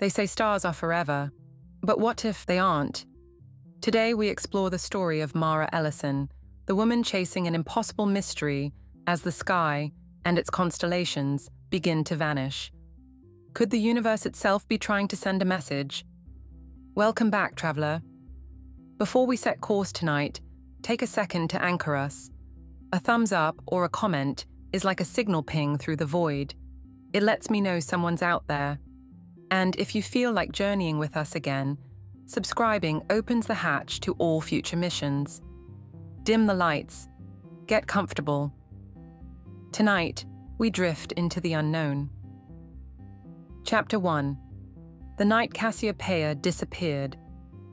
They say stars are forever, but what if they aren't? Today we explore the story of Mara Ellison, the woman chasing an impossible mystery as the sky and its constellations begin to vanish. Could the universe itself be trying to send a message? Welcome back, traveler. Before we set course tonight, take a second to anchor us. A thumbs up or a comment is like a signal ping through the void. It lets me know someone's out there. And if you feel like journeying with us again, subscribing opens the hatch to all future missions. Dim the lights. Get comfortable. Tonight, we drift into the unknown. Chapter 1. The night Cassiopeia disappeared.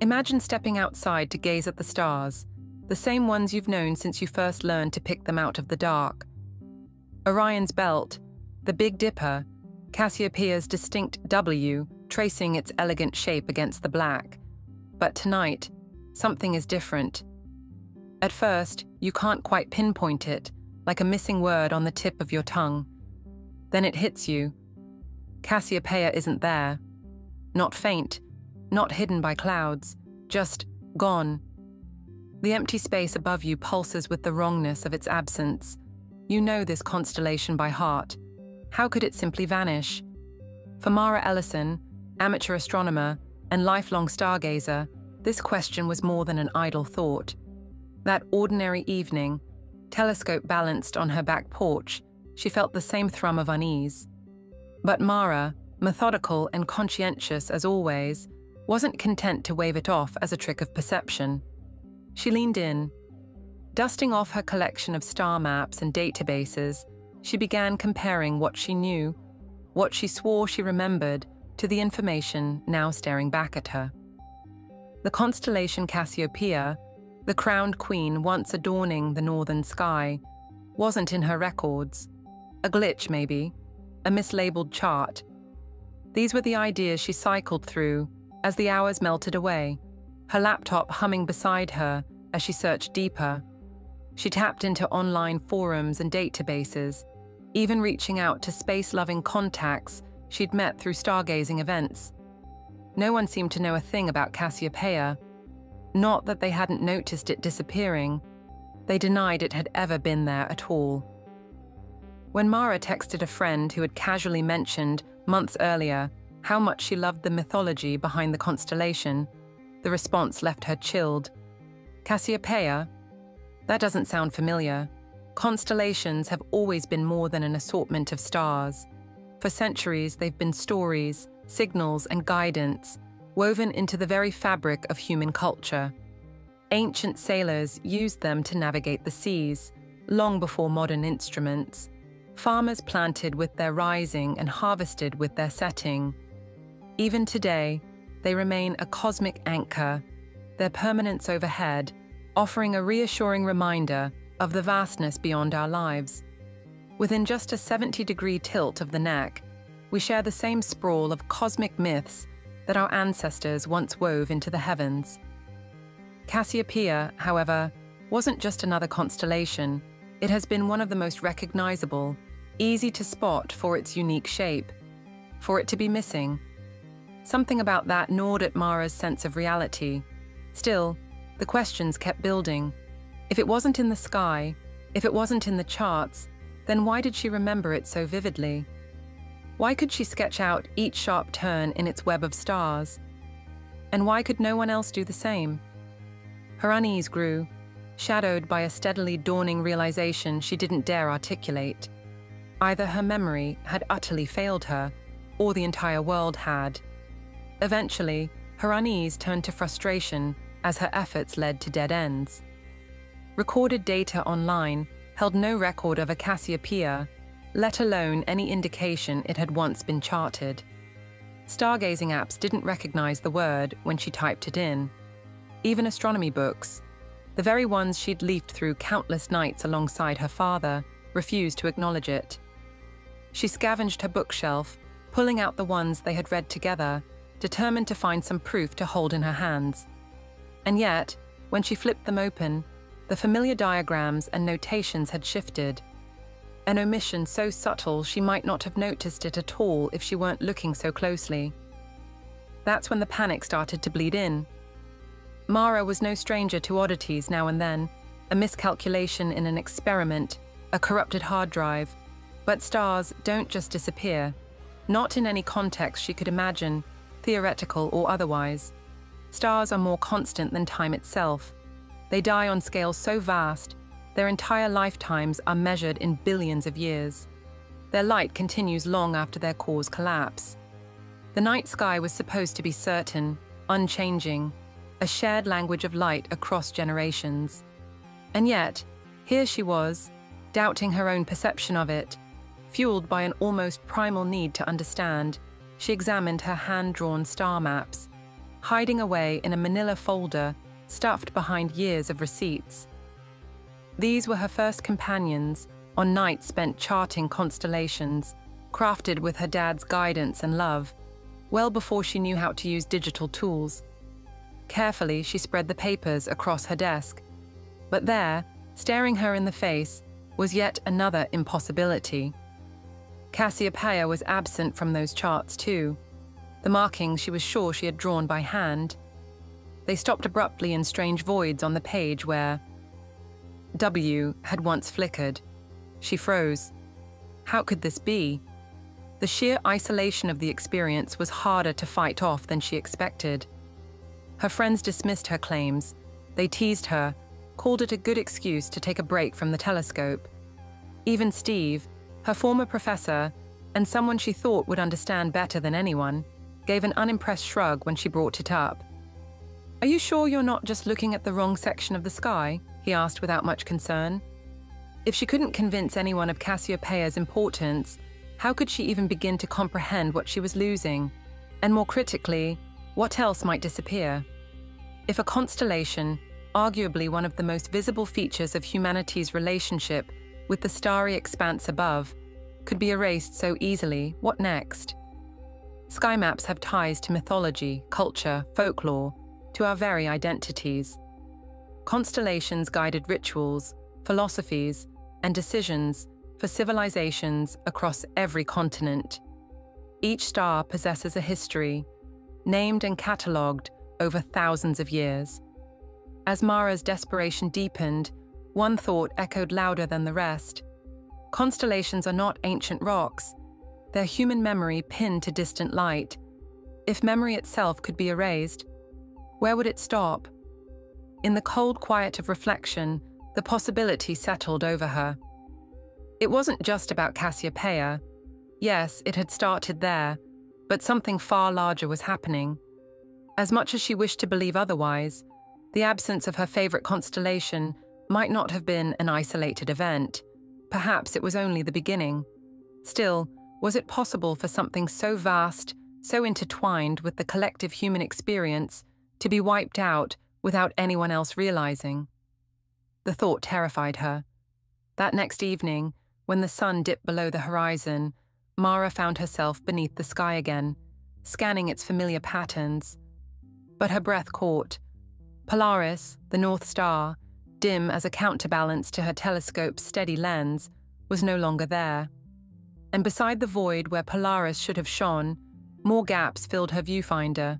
Imagine stepping outside to gaze at the stars, the same ones you've known since you first learned to pick them out of the dark. Orion's belt, the Big Dipper, Cassiopeia's distinct W, tracing its elegant shape against the black. But tonight, something is different. At first, you can't quite pinpoint it, like a missing word on the tip of your tongue. Then it hits you. Cassiopeia isn't there. Not faint, not hidden by clouds, just gone. The empty space above you pulses with the wrongness of its absence. You know this constellation by heart. How could it simply vanish? For Mara Ellison, amateur astronomer and lifelong stargazer, this question was more than an idle thought. That ordinary evening, telescope balanced on her back porch, she felt the same thrum of unease. But Mara, methodical and conscientious as always, wasn't content to wave it off as a trick of perception. She leaned in. Dusting off her collection of star maps and databases, she began comparing what she knew, what she swore she remembered, to the information now staring back at her. The constellation Cassiopeia, the crowned queen once adorning the northern sky, wasn't in her records. A glitch, maybe. A mislabeled chart. These were the ideas she cycled through as the hours melted away, her laptop humming beside her as she searched deeper. She tapped into online forums and databases, even reaching out to space-loving contacts she'd met through stargazing events. No one seemed to know a thing about Cassiopeia. Not that they hadn't noticed it disappearing. They denied it had ever been there at all. When Mara texted a friend who had casually mentioned, months earlier, how much she loved the mythology behind the constellation, the response left her chilled. Cassiopeia? That doesn't sound familiar. Constellations have always been more than an assortment of stars. For centuries, they've been stories, signals, and guidance, woven into the very fabric of human culture. Ancient sailors used them to navigate the seas, long before modern instruments. Farmers planted with their rising and harvested with their setting. Even today, they remain a cosmic anchor, their permanence overhead, offering a reassuring reminder of the vastness beyond our lives. Within just a 70-degree tilt of the neck, we share the same sprawl of cosmic myths that our ancestors once wove into the heavens. Cassiopeia, however, wasn't just another constellation. It has been one of the most recognizable, easy to spot for its unique shape. For it to be missing, something about that gnawed at Mara's sense of reality. Still, the questions kept building. If it wasn't in the sky, if it wasn't in the charts, then why did she remember it so vividly? Why could she sketch out each sharp turn in its web of stars? And why could no one else do the same? Her unease grew, shadowed by a steadily dawning realization she didn't dare articulate. Either her memory had utterly failed her, or the entire world had. Eventually, her unease turned to frustration as her efforts led to dead ends. Recorded data online held no record of a Cassiopeia, let alone any indication it had once been charted. Stargazing apps didn't recognize the word when she typed it in. Even astronomy books, the very ones she'd leafed through countless nights alongside her father, refused to acknowledge it. She scavenged her bookshelf, pulling out the ones they had read together, determined to find some proof to hold in her hands. And yet, when she flipped them open, the familiar diagrams and notations had shifted. An omission so subtle she might not have noticed it at all if she weren't looking so closely. That's when the panic started to bleed in. Mara was no stranger to oddities now and then, a miscalculation in an experiment, a corrupted hard drive. But stars don't just disappear. Not in any context she could imagine, theoretical or otherwise. Stars are more constant than time itself. They die on scales so vast, their entire lifetimes are measured in billions of years. Their light continues long after their cores collapse. The night sky was supposed to be certain, unchanging, a shared language of light across generations. And yet, here she was, doubting her own perception of it. Fueled by an almost primal need to understand, she examined her hand-drawn star maps, hiding away in a manila folder stuffed behind years of receipts. These were her first companions on nights spent charting constellations, crafted with her dad's guidance and love, well before she knew how to use digital tools. Carefully, she spread the papers across her desk. But there, staring her in the face, was yet another impossibility. Cassiopeia was absent from those charts too. The markings she was sure she had drawn by hand. They stopped abruptly in strange voids on the page where W had once flickered. She froze. How could this be? The sheer isolation of the experience was harder to fight off than she expected. Her friends dismissed her claims. They teased her, called it a good excuse to take a break from the telescope. Even Steve, her former professor, and someone she thought would understand better than anyone, gave an unimpressed shrug when she brought it up. "Are you sure you're not just looking at the wrong section of the sky?" he asked without much concern. If she couldn't convince anyone of Cassiopeia's importance, how could she even begin to comprehend what she was losing? And more critically, what else might disappear? If a constellation, arguably one of the most visible features of humanity's relationship with the starry expanse above, could be erased so easily, what next? Sky maps have ties to mythology, culture, folklore, to our very identities. Constellations guided rituals, philosophies, and decisions for civilizations across every continent. Each star possesses a history, named and catalogued over thousands of years. As Mara's desperation deepened, one thought echoed louder than the rest. Constellations are not ancient rocks. They're human memory pinned to distant light. If memory itself could be erased, where would it stop? In the cold quiet of reflection, the possibility settled over her. It wasn't just about Cassiopeia. Yes, it had started there, but something far larger was happening. As much as she wished to believe otherwise, the absence of her favorite constellation might not have been an isolated event. Perhaps it was only the beginning. Still, was it possible for something so vast, so intertwined with the collective human experience, to be wiped out without anyone else realizing? The thought terrified her. That next evening, when the sun dipped below the horizon, Mara found herself beneath the sky again, scanning its familiar patterns. But her breath caught. Polaris, the North Star, dim as a counterbalance to her telescope's steady lens, was no longer there. And beside the void where Polaris should have shone, more gaps filled her viewfinder.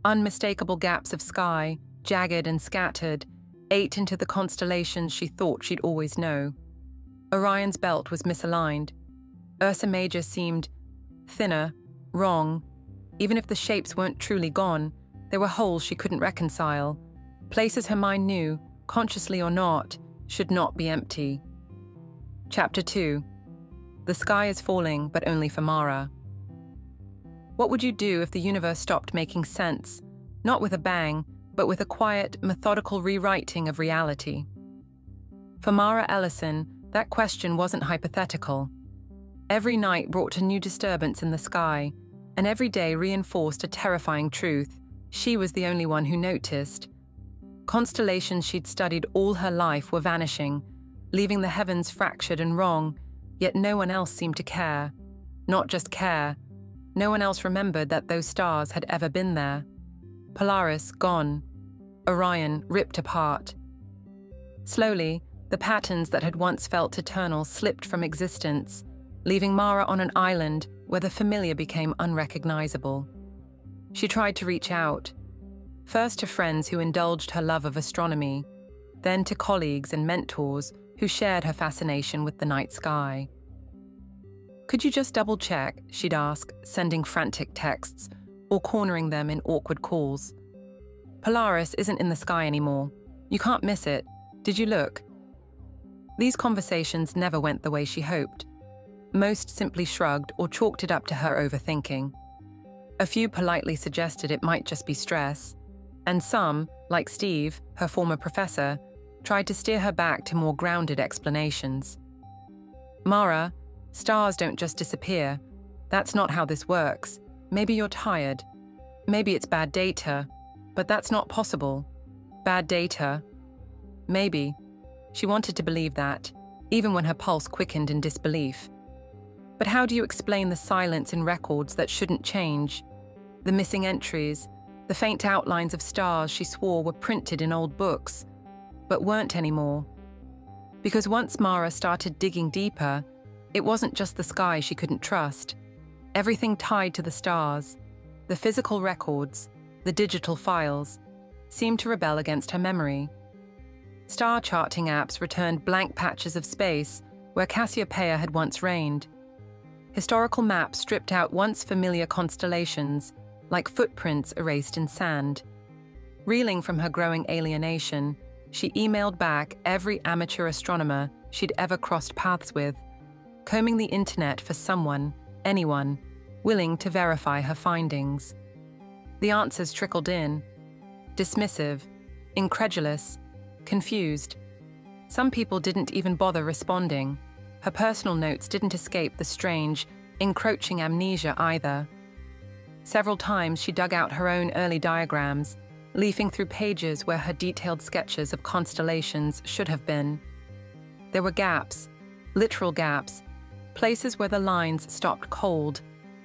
Unmistakable gaps of sky, jagged and scattered, ate into the constellations she thought she'd always know. Orion's belt was misaligned. Ursa Major seemed thinner, wrong. Even if the shapes weren't truly gone, there were holes she couldn't reconcile, places her mind knew, consciously or not, should not be empty. Chapter 2. The sky is falling, but only for Mara. What would you do if the universe stopped making sense, not with a bang, but with a quiet, methodical rewriting of reality? For Mara Ellison, that question wasn't hypothetical. Every night brought a new disturbance in the sky, and every day reinforced a terrifying truth. She was the only one who noticed. Constellations she'd studied all her life were vanishing, leaving the heavens fractured and wrong, yet no one else seemed to care. Not just care. No one else remembered that those stars had ever been there. Polaris gone. Orion ripped apart. Slowly, the patterns that had once felt eternal slipped from existence, leaving Mara on an island where the familiar became unrecognizable. She tried to reach out, first to friends who indulged her love of astronomy, then to colleagues and mentors who shared her fascination with the night sky. "Could you just double-check?" she'd ask, sending frantic texts or cornering them in awkward calls. "Polaris isn't in the sky anymore. You can't miss it. Did you look?" These conversations never went the way she hoped. Most simply shrugged or chalked it up to her overthinking. A few politely suggested it might just be stress, and some, like Steve, her former professor, tried to steer her back to more grounded explanations. "Mara, stars don't just disappear. That's not how this works. Maybe you're tired. Maybe it's bad data, but that's not possible. Bad data? Maybe." She wanted to believe that, even when her pulse quickened in disbelief. But how do you explain the silence in records that shouldn't change? The missing entries, the faint outlines of stars she swore were printed in old books, but weren't anymore. Because once Mara started digging deeper, it wasn't just the sky she couldn't trust. Everything tied to the stars, the physical records, the digital files, seemed to rebel against her memory. Star charting apps returned blank patches of space where Cassiopeia had once reigned. Historical maps stripped out once familiar constellations, like footprints erased in sand. Reeling from her growing alienation, she emailed back every amateur astronomer she'd ever crossed paths with, combing the internet for someone, anyone, willing to verify her findings. The answers trickled in: dismissive, incredulous, confused. Some people didn't even bother responding. Her personal notes didn't escape the strange, encroaching amnesia either. Several times she dug out her own early diagrams, leafing through pages where her detailed sketches of constellations should have been. There were gaps, literal gaps, places where the lines stopped cold,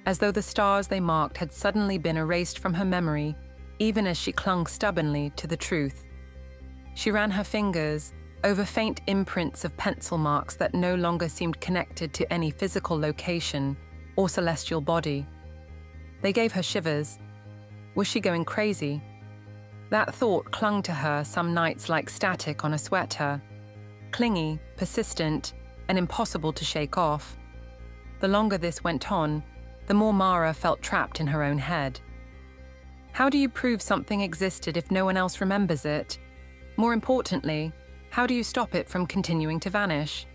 as though the stars they marked had suddenly been erased from her memory, even as she clung stubbornly to the truth. She ran her fingers over faint imprints of pencil marks that no longer seemed connected to any physical location or celestial body. They gave her shivers. Was she going crazy? That thought clung to her some nights like static on a sweater, clingy, persistent, and impossible to shake off. The longer this went on, the more Mara felt trapped in her own head. How do you prove something existed if no one else remembers it? More importantly, how do you stop it from continuing to vanish?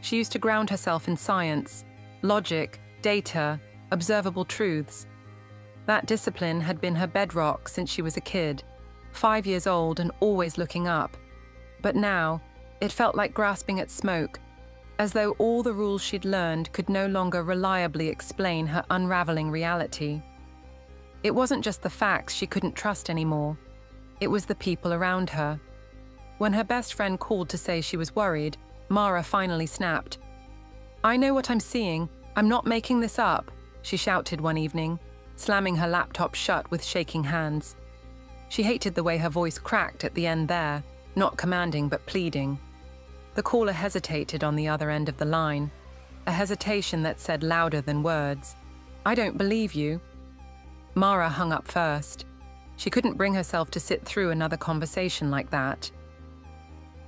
She used to ground herself in science, logic, data, observable truths. That discipline had been her bedrock since she was a kid, 5 years old and always looking up. But now, it felt like grasping at smoke, as though all the rules she'd learned could no longer reliably explain her unraveling reality. It wasn't just the facts she couldn't trust anymore. It was the people around her. When her best friend called to say she was worried, Mara finally snapped. "I know what I'm seeing. I'm not making this up," she shouted one evening, slamming her laptop shut with shaking hands. She hated the way her voice cracked at the end there, not commanding but pleading. The caller hesitated on the other end of the line, a hesitation that said louder than words, "I don't believe you." Mara hung up first. She couldn't bring herself to sit through another conversation like that.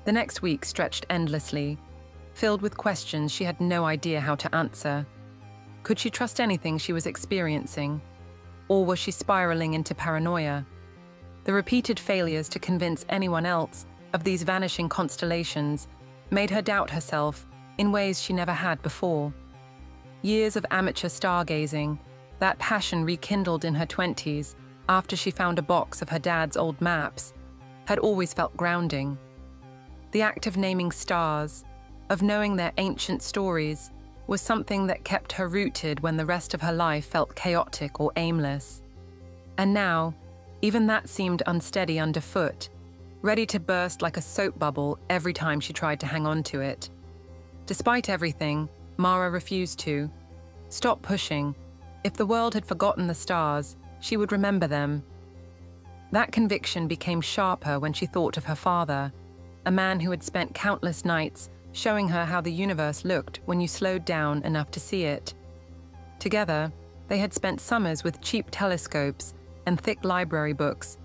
The next week stretched endlessly, filled with questions she had no idea how to answer. Could she trust anything she was experiencing? Or was she spiraling into paranoia? The repeated failures to convince anyone else of these vanishing constellations made her doubt herself in ways she never had before. Years of amateur stargazing, that passion rekindled in her 20s after she found a box of her dad's old maps, had always felt grounding. The act of naming stars, of knowing their ancient stories, was something that kept her rooted when the rest of her life felt chaotic or aimless. And now, even that seemed unsteady underfoot, ready to burst like a soap bubble every time she tried to hang on to it. Despite everything, Mara refused to. Stop pushing. If the world had forgotten the stars, she would remember them. That conviction became sharper when she thought of her father, a man who had spent countless nights showing her how the universe looked when you slowed down enough to see it. Together, They had spent summers with cheap telescopes and thick library books,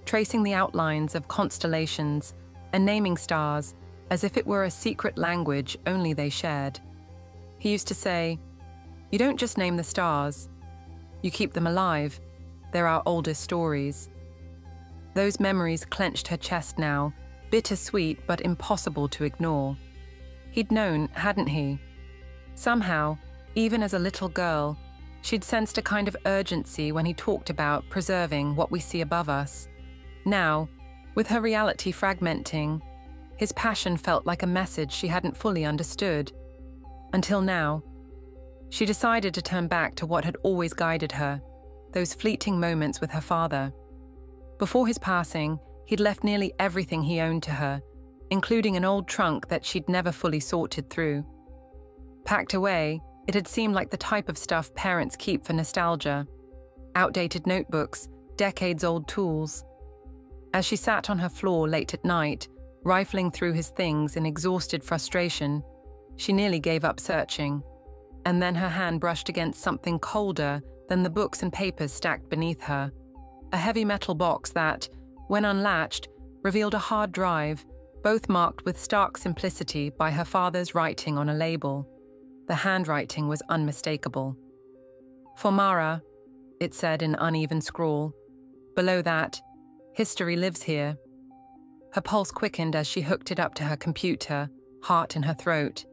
tracing the outlines of constellations and naming stars as if it were a secret language only they shared. He used to say, "You don't just name the stars, you keep them alive. They're our oldest stories." Those memories clenched her chest now, bittersweet but impossible to ignore. He'd known, hadn't he? Somehow, even as a little girl, she'd sensed a kind of urgency when he talked about preserving what we see above us. Now, with her reality fragmenting, his passion felt like a message she hadn't fully understood. Until now, she decided to turn back to what had always guided her, those fleeting moments with her father. Before his passing, he'd left nearly everything he owned to her, including an old trunk that she'd never fully sorted through. Packed away, it had seemed like the type of stuff parents keep for nostalgia. Outdated notebooks, decades-old tools. As she sat on her floor late at night, rifling through his things in exhausted frustration, she nearly gave up searching. And then her hand brushed against something colder than the books and papers stacked beneath her. A heavy metal box that, when unlatched, revealed a hard drive, both marked with stark simplicity by her father's writing on a label. The handwriting was unmistakable. "For Mara," it said in uneven scrawl. Below that, "History lives here." Her pulse quickened as she hooked it up to her computer, heart in her throat.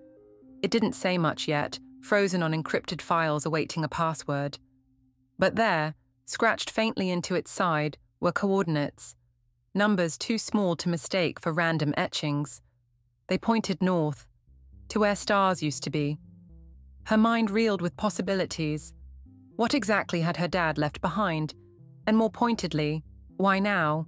It didn't say much yet, frozen on encrypted files awaiting a password. But there, scratched faintly into its side, were coordinates. Numbers too small to mistake for random etchings. They pointed north, to where stars used to be. Her mind reeled with possibilities. What exactly had her dad left behind? And more pointedly, why now?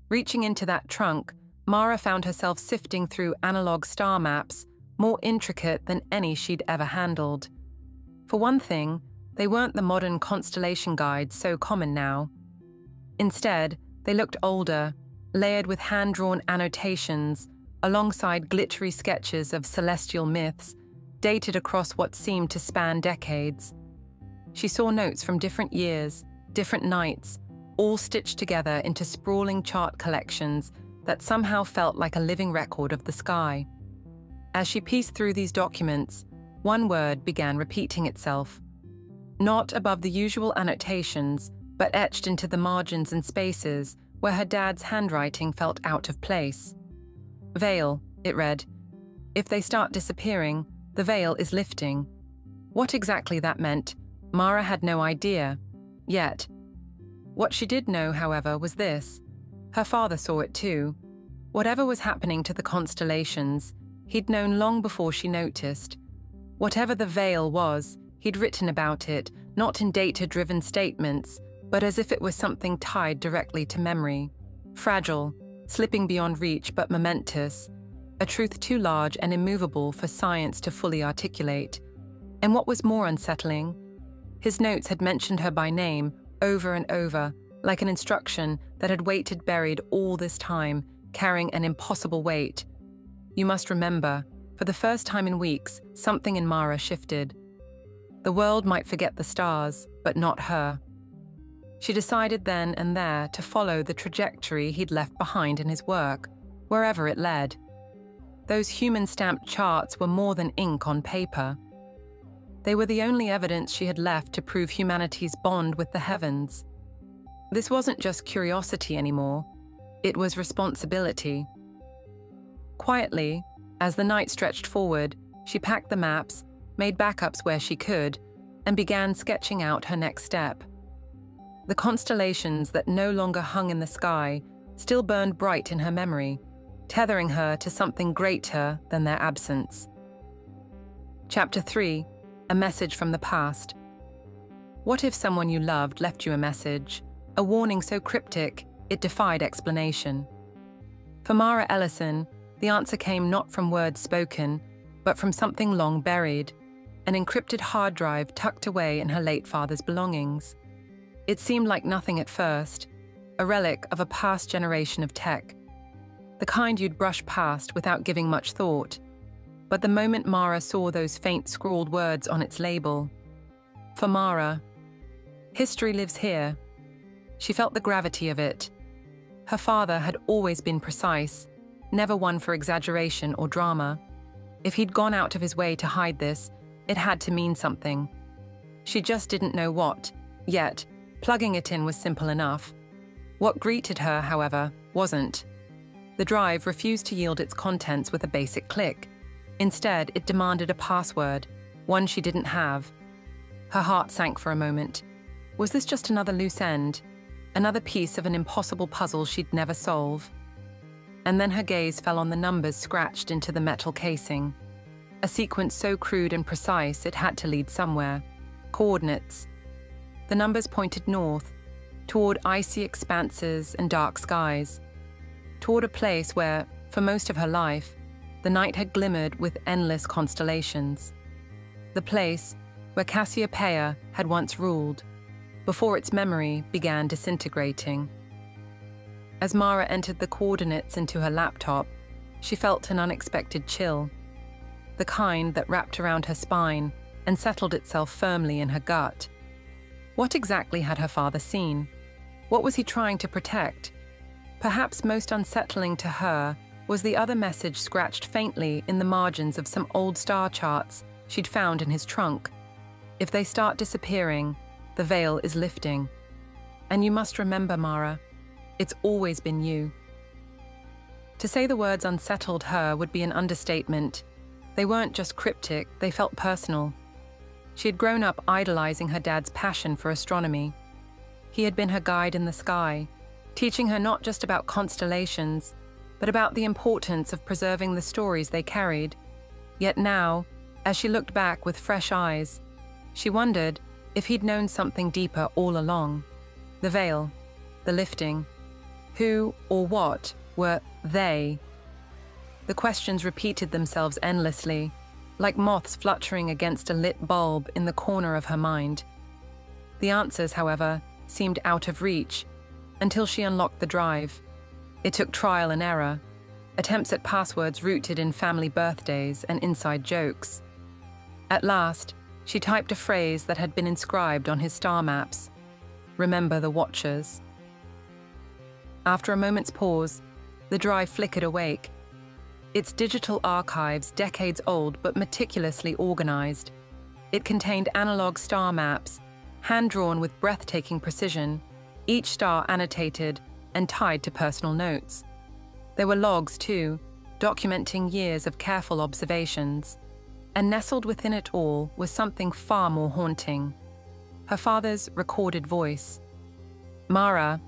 Reaching into that trunk, Mara found herself sifting through analog star maps, more intricate than any she'd ever handled. For one thing, they weren't the modern constellation guides so common now. Instead, they looked older, layered with hand-drawn annotations, alongside glittery sketches of celestial myths, dated across what seemed to span decades. She saw notes from different years, different nights, all stitched together into sprawling chart collections that somehow felt like a living record of the sky. As she pieced through these documents, one word began repeating itself. Not above the usual annotations, but etched into the margins and spaces where her dad's handwriting felt out of place. "Veil," it read. "If they start disappearing, the veil is lifting." What exactly that meant, Mara had no idea, yet. What she did know, however, was this. Her father saw it too. Whatever was happening to the constellations, he'd known long before she noticed. Whatever the veil was, he'd written about it, not in data-driven statements, but as if it was something tied directly to memory. Fragile, slipping beyond reach but momentous, a truth too large and immovable for science to fully articulate. And what was more unsettling, his notes had mentioned her by name over and over, like an instruction that had waited buried all this time, carrying an impossible weight. You must remember, for the first time in weeks, something in Mara shifted. The world might forget the stars, but not her. She decided then and there to follow the trajectory he'd left behind in his work, wherever it led. Those human-stamped charts were more than ink on paper. They were the only evidence she had left to prove humanity's bond with the heavens. This wasn't just curiosity anymore, it was responsibility. Quietly, as the night stretched forward, she packed the maps, made backups where she could, and began sketching out her next step. The constellations that no longer hung in the sky still burned bright in her memory, tethering her to something greater than their absence. Chapter 3. A message from the past. What if someone you loved left you a message, a warning so cryptic it defied explanation? For Mara Ellison, the answer came not from words spoken, but from something long buried, an encrypted hard drive tucked away in her late father's belongings. It seemed like nothing at first, a relic of a past generation of tech, the kind you'd brush past without giving much thought. But the moment Mara saw those faint scrawled words on its label, For Mara, history lives here. She felt the gravity of it. Her father had always been precise, never one for exaggeration or drama. If he'd gone out of his way to hide this, it had to mean something. She just didn't know what, yet plugging it in was simple enough. What greeted her, however, wasn't. The drive refused to yield its contents with a basic click. Instead, it demanded a password, one she didn't have. Her heart sank for a moment. Was this just another loose end? Another piece of an impossible puzzle she'd never solve? And then her gaze fell on the numbers scratched into the metal casing. A sequence so crude and precise it had to lead somewhere. Coordinates. The numbers pointed north, toward icy expanses and dark skies, toward a place where, for most of her life, the night had glimmered with endless constellations. The place where Cassiopeia had once ruled, before its memory began disintegrating. As Mara entered the coordinates into her laptop, she felt an unexpected chill, the kind that wrapped around her spine and settled itself firmly in her gut. What exactly had her father seen? What was he trying to protect? Perhaps most unsettling to her was the other message scratched faintly in the margins of some old star charts she'd found in his trunk. If they start disappearing, the veil is lifting. And you must remember, Mara, it's always been you. To say the words unsettled her would be an understatement. They weren't just cryptic, they felt personal. She had grown up idolizing her dad's passion for astronomy. He had been her guide in the sky, teaching her not just about constellations, but about the importance of preserving the stories they carried. Yet now, as she looked back with fresh eyes, she wondered if he'd known something deeper all along. The veil, the lifting. Who or what were they? The questions repeated themselves endlessly, like moths fluttering against a lit bulb in the corner of her mind. The answers, however, seemed out of reach until she unlocked the drive. It took trial and error, attempts at passwords rooted in family birthdays and inside jokes. At last, she typed a phrase that had been inscribed on his star maps: "Remember the Watchers." After a moment's pause, the drive flickered awake. Its digital archives, decades old but meticulously organized. It contained analog star maps, hand-drawn with breathtaking precision, each star annotated and tied to personal notes. There were logs, too, documenting years of careful observations. And nestled within it all was something far more haunting: her father's recorded voice. "Mara,"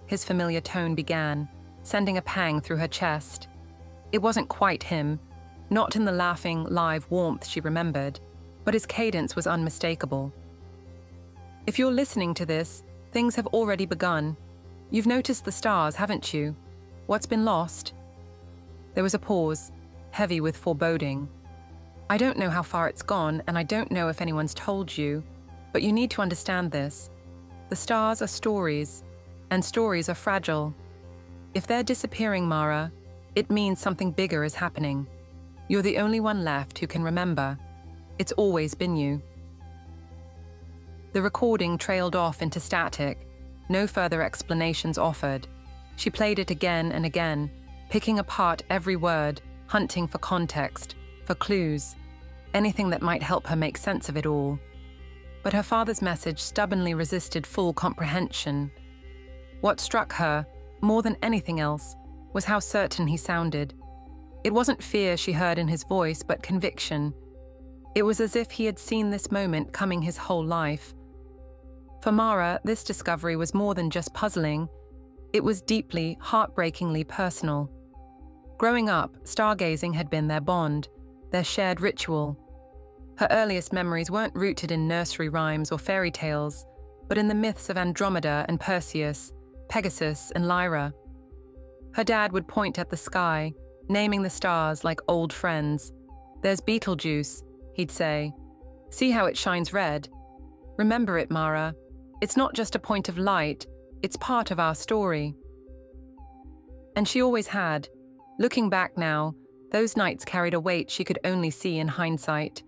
his familiar tone began, sending a pang through her chest. It wasn't quite him, not in the laughing, live warmth she remembered, but his cadence was unmistakable. "If you're listening to this, things have already begun. You've noticed the stars, haven't you? What's been lost?" There was a pause, heavy with foreboding. "I don't know how far it's gone, and I don't know if anyone's told you, but you need to understand this. The stars are stories, and stories are fragile. If they're disappearing, Mara, it means something bigger is happening. You're the only one left who can remember. It's always been you." The recording trailed off into static, no further explanations offered. She played it again and again, picking apart every word, hunting for context, for clues, anything that might help her make sense of it all. But her father's message stubbornly resisted full comprehension. What struck her, more than anything else, was how certain he sounded. It wasn't fear she heard in his voice, but conviction. It was as if he had seen this moment coming his whole life. For Mara, this discovery was more than just puzzling. It was deeply, heartbreakingly personal. Growing up, stargazing had been their bond, their shared ritual. Her earliest memories weren't rooted in nursery rhymes or fairy tales, but in the myths of Andromeda and Perseus, Pegasus and Lyra. Her dad would point at the sky, naming the stars like old friends. "There's Betelgeuse," he'd say. "See how it shines red? Remember it, Mara. It's not just a point of light, it's part of our story." And she always had. Looking back now, those nights carried a weight she could only see in hindsight.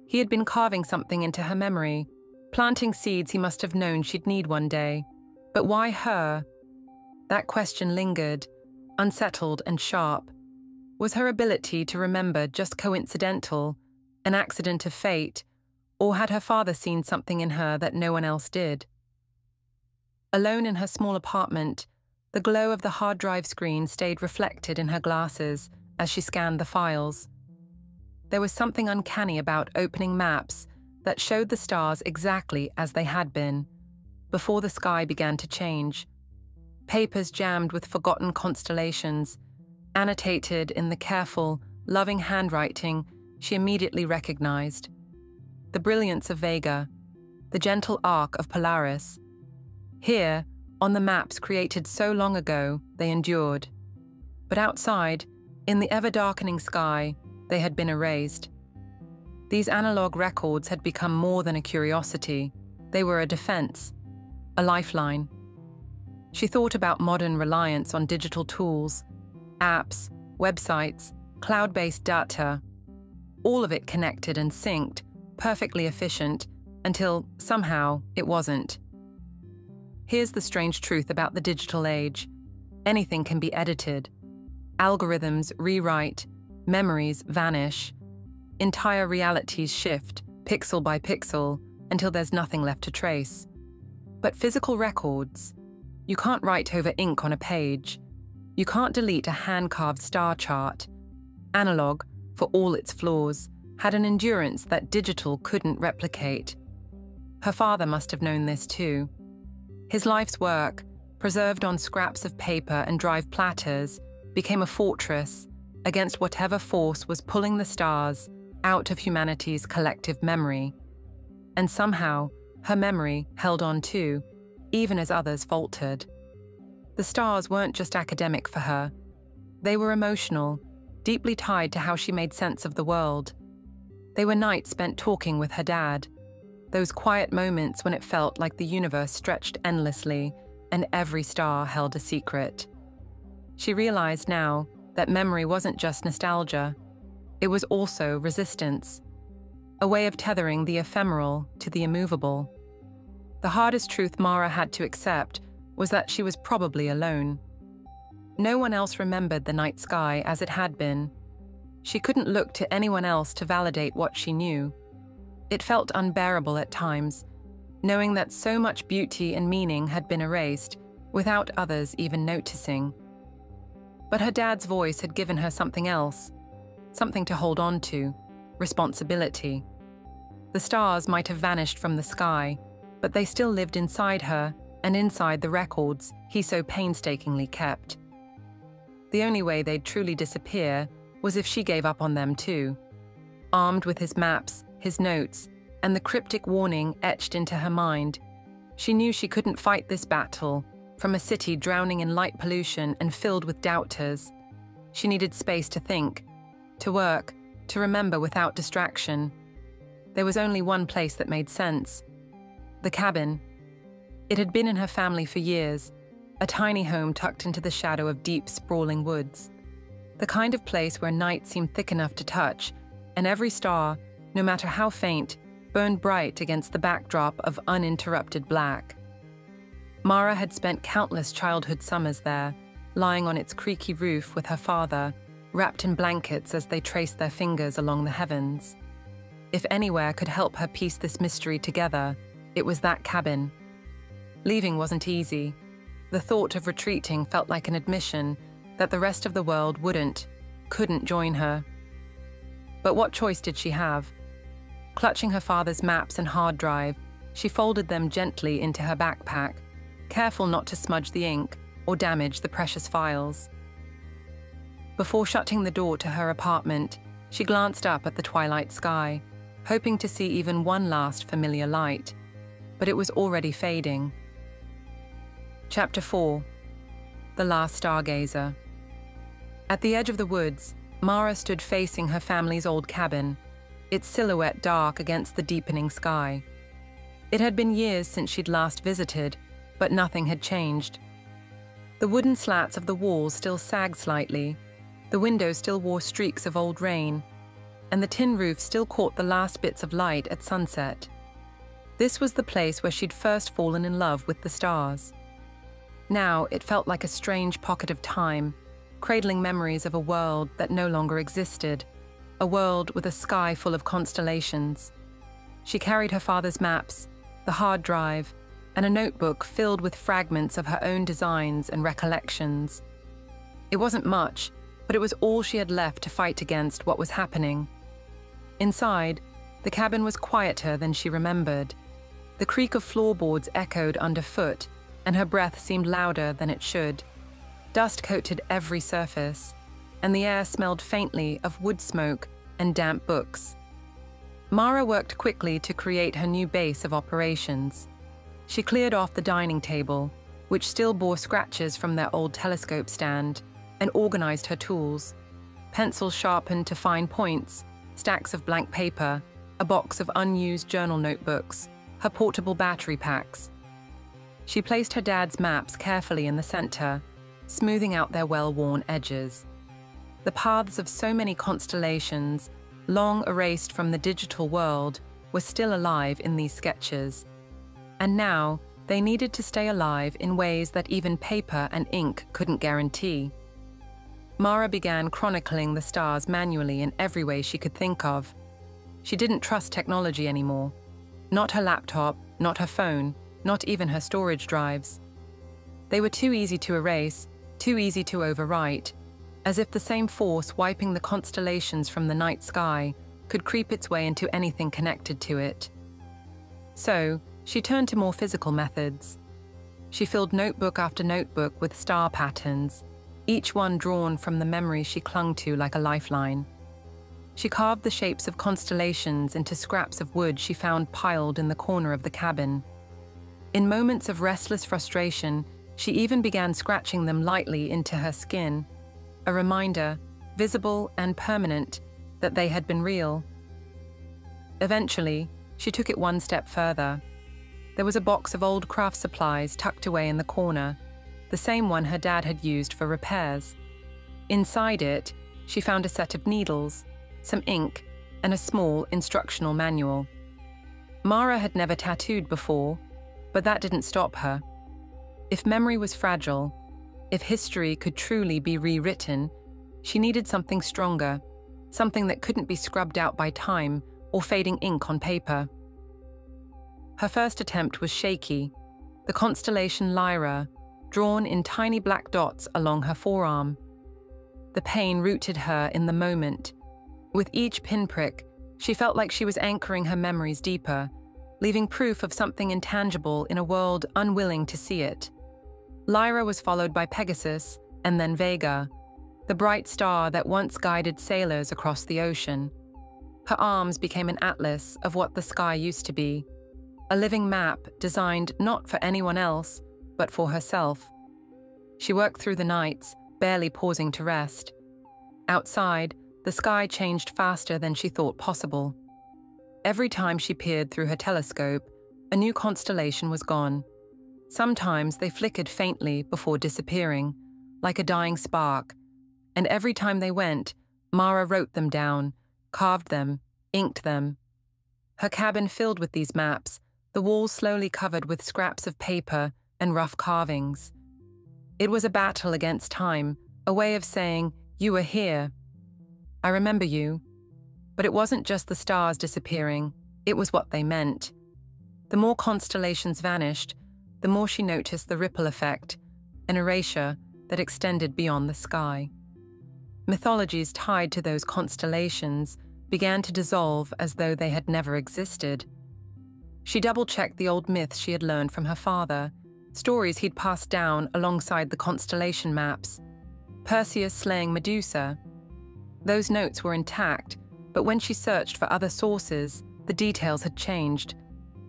He had been carving something into her memory, Planting seeds he must have known she'd need one day. But why her? That question lingered, unsettled and sharp. Was her ability to remember just coincidental, an accident of fate, or had her father seen something in her that no one else did? Alone in her small apartment, the glow of the hard drive screen stayed reflected in her glasses as she scanned the files. There was something uncanny about opening maps that showed the stars exactly as they had been, before the sky began to change. Papers jammed with forgotten constellations, annotated in the careful, loving handwriting she immediately recognized. The brilliance of Vega, the gentle arc of Polaris. Here, on the maps created so long ago, they endured. But outside, in the ever-darkening sky, they had been erased. These analog records had become more than a curiosity. They were a defense, a lifeline. She thought about modern reliance on digital tools, apps, websites, cloud-based data, all of it connected and synced, perfectly efficient, until somehow it wasn't. Here's the strange truth about the digital age. Anything can be edited. Algorithms rewrite, memories vanish, entire realities shift, pixel by pixel, until there's nothing left to trace. But physical records, you can't write over ink on a page. You can't delete a hand-carved star chart. Analog, for all its flaws, had an endurance that digital couldn't replicate. Her father must have known this too. His life's work, preserved on scraps of paper and drive platters, became a fortress against whatever force was pulling the stars out of humanity's collective memory. And somehow, her memory held on too, even as others faltered. The stars weren't just academic for her. They were emotional, deeply tied to how she made sense of the world. They were nights spent talking with her dad, those quiet moments when it felt like the universe stretched endlessly and every star held a secret. She realized now that memory wasn't just nostalgia. It was also resistance, a way of tethering the ephemeral to the immovable. The hardest truth Mara had to accept was that she was probably alone. No one else remembered the night sky as it had been. She couldn't look to anyone else to validate what she knew. It felt unbearable at times, knowing that so much beauty and meaning had been erased without others even noticing. But her dad's voice had given her something else, something to hold on to, responsibility. The stars might have vanished from the sky, but they still lived inside her and inside the records he so painstakingly kept. The only way they'd truly disappear was if she gave up on them too. Armed with his maps, his notes, and the cryptic warning etched into her mind, she knew she couldn't fight this battle from a city drowning in light pollution and filled with doubters. She needed space to think, to work, to remember without distraction. There was only one place that made sense: the cabin. It had been in her family for years, a tiny home tucked into the shadow of deep, sprawling woods. The kind of place where night seemed thick enough to touch, and every star, no matter how faint, burned bright against the backdrop of uninterrupted black. Mara had spent countless childhood summers there, lying on its creaky roof with her father, wrapped in blankets as they traced their fingers along the heavens. If anywhere could help her piece this mystery together, it was that cabin. Leaving wasn't easy. The thought of retreating felt like an admission that the rest of the world couldn't join her. But what choice did she have? Clutching her father's maps and hard drive, she folded them gently into her backpack, careful not to smudge the ink or damage the precious files. Before shutting the door to her apartment, she glanced up at the twilight sky, hoping to see even one last familiar light, but it was already fading. Chapter 4. The Last Stargazer. At the edge of the woods, Mara stood facing her family's old cabin, its silhouette dark against the deepening sky. It had been years since she'd last visited, but nothing had changed. The wooden slats of the walls still sagged slightly, the windows still wore streaks of old rain, and the tin roof still caught the last bits of light at sunset. This was the place where she'd first fallen in love with the stars. Now it felt like a strange pocket of time, cradling memories of a world that no longer existed, a world with a sky full of constellations. She carried her father's maps, the hard drive, and a notebook filled with fragments of her own designs and recollections. It wasn't much, but it was all she had left to fight against what was happening. Inside, the cabin was quieter than she remembered. The creak of floorboards echoed underfoot, and her breath seemed louder than it should. Dust coated every surface, and the air smelled faintly of wood smoke and damp books. Mara worked quickly to create her new base of operations. She cleared off the dining table, which still bore scratches from their old telescope stand, and organized her tools. Pencils sharpened to fine points, stacks of blank paper, a box of unused journal notebooks, her portable battery packs. She placed her dad's maps carefully in the center, smoothing out their well-worn edges. The paths of so many constellations, long erased from the digital world, were still alive in these sketches. And now, they needed to stay alive in ways that even paper and ink couldn't guarantee. Mara began chronicling the stars manually in every way she could think of. She didn't trust technology anymore. Not her laptop, not her phone, not even her storage drives. They were too easy to erase, too easy to overwrite, as if the same force wiping the constellations from the night sky could creep its way into anything connected to it. So, she turned to more physical methods. She filled notebook after notebook with star patterns, each one drawn from the memory she clung to like a lifeline. She carved the shapes of constellations into scraps of wood she found piled in the corner of the cabin. In moments of restless frustration, she even began scratching them lightly into her skin, a reminder, visible and permanent, that they had been real. Eventually, she took it one step further. There was a box of old craft supplies tucked away in the corner, the same one her dad had used for repairs. Inside it, she found a set of needles, some ink, and a small instructional manual. Mara had never tattooed before, but that didn't stop her. If memory was fragile, if history could truly be rewritten, she needed something stronger, something that couldn't be scrubbed out by time or fading ink on paper. Her first attempt was shaky, the constellation Lyra, drawn in tiny black dots along her forearm. The pain rooted her in the moment. With each pinprick, she felt like she was anchoring her memories deeper, leaving proof of something intangible in a world unwilling to see it. Lyra was followed by Pegasus, and then Vega, the bright star that once guided sailors across the ocean. Her arms became an atlas of what the sky used to be, a living map designed not for anyone else, but for herself. She worked through the nights, barely pausing to rest. Outside, the sky changed faster than she thought possible. Every time she peered through her telescope, a new constellation was gone. Sometimes they flickered faintly before disappearing, like a dying spark, and every time they went, Mara wrote them down, carved them, inked them. Her cabin filled with these maps, the walls slowly covered with scraps of paper and rough carvings. It was a battle against time, a way of saying, "You were here. I remember you." But it wasn't just the stars disappearing, it was what they meant. The more constellations vanished, the more she noticed the ripple effect, an erasure that extended beyond the sky. Mythologies tied to those constellations began to dissolve as though they had never existed. She double-checked the old myths she had learned from her father, stories he'd passed down alongside the constellation maps. Perseus slaying Medusa. Those notes were intact, but when she searched for other sources, the details had changed.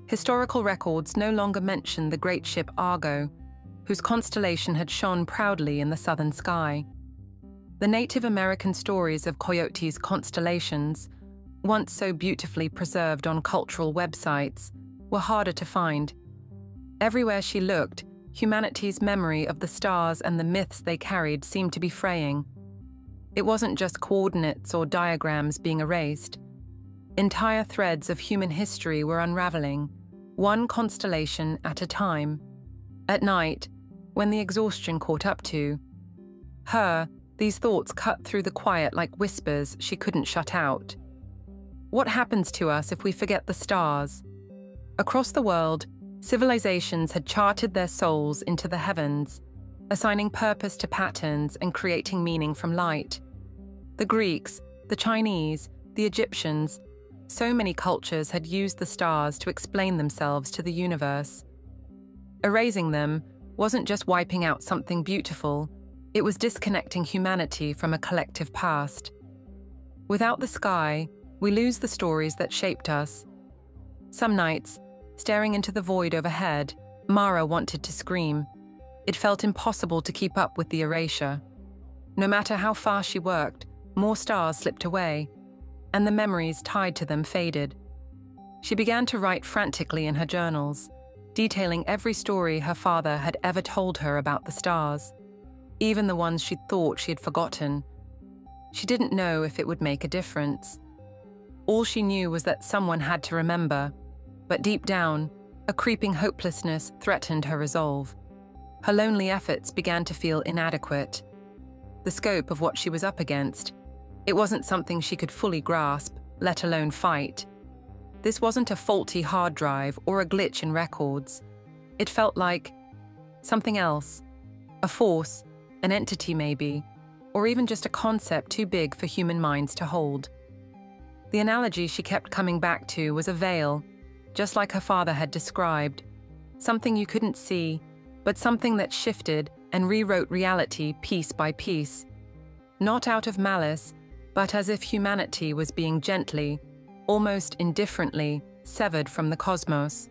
Historical records no longer mentioned the great ship Argo, whose constellation had shone proudly in the southern sky. The Native American stories of Coyote's constellations, once so beautifully preserved on cultural websites, were harder to find. Everywhere she looked, humanity's memory of the stars and the myths they carried seemed to be fraying. It wasn't just coordinates or diagrams being erased. Entire threads of human history were unraveling, one constellation at a time. At night, when the exhaustion caught up to her, these thoughts cut through the quiet like whispers she couldn't shut out. What happens to us if we forget the stars? Across the world, civilizations had charted their souls into the heavens, assigning purpose to patterns and creating meaning from light. The Greeks, the Chinese, the Egyptians, so many cultures had used the stars to explain themselves to the universe. Erasing them wasn't just wiping out something beautiful, it was disconnecting humanity from a collective past. Without the sky, we lose the stories that shaped us. Some nights, staring into the void overhead, Mara wanted to scream. It felt impossible to keep up with the erasure. No matter how fast she worked, more stars slipped away, and the memories tied to them faded. She began to write frantically in her journals, detailing every story her father had ever told her about the stars, even the ones she'd thought she had forgotten. She didn't know if it would make a difference. All she knew was that someone had to remember, but deep down, a creeping hopelessness threatened her resolve. Her lonely efforts began to feel inadequate. The scope of what she was up against, it wasn't something she could fully grasp, let alone fight. This wasn't a faulty hard drive or a glitch in records. It felt like something else, a force, an entity maybe, or even just a concept too big for human minds to hold. The analogy she kept coming back to was a veil, just like her father had described, something you couldn't see, but something that shifted and rewrote reality piece by piece. Not out of malice, but as if humanity was being gently, almost indifferently, severed from the cosmos.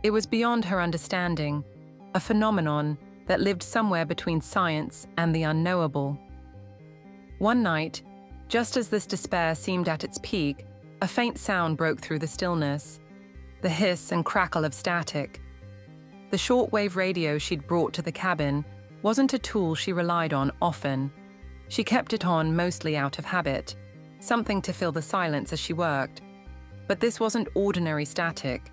It was beyond her understanding, a phenomenon that lived somewhere between science and the unknowable. One night, just as this despair seemed at its peak, a faint sound broke through the stillness, the hiss and crackle of static. The shortwave radio she'd brought to the cabin wasn't a tool she relied on often. She kept it on mostly out of habit, something to fill the silence as she worked. But this wasn't ordinary static.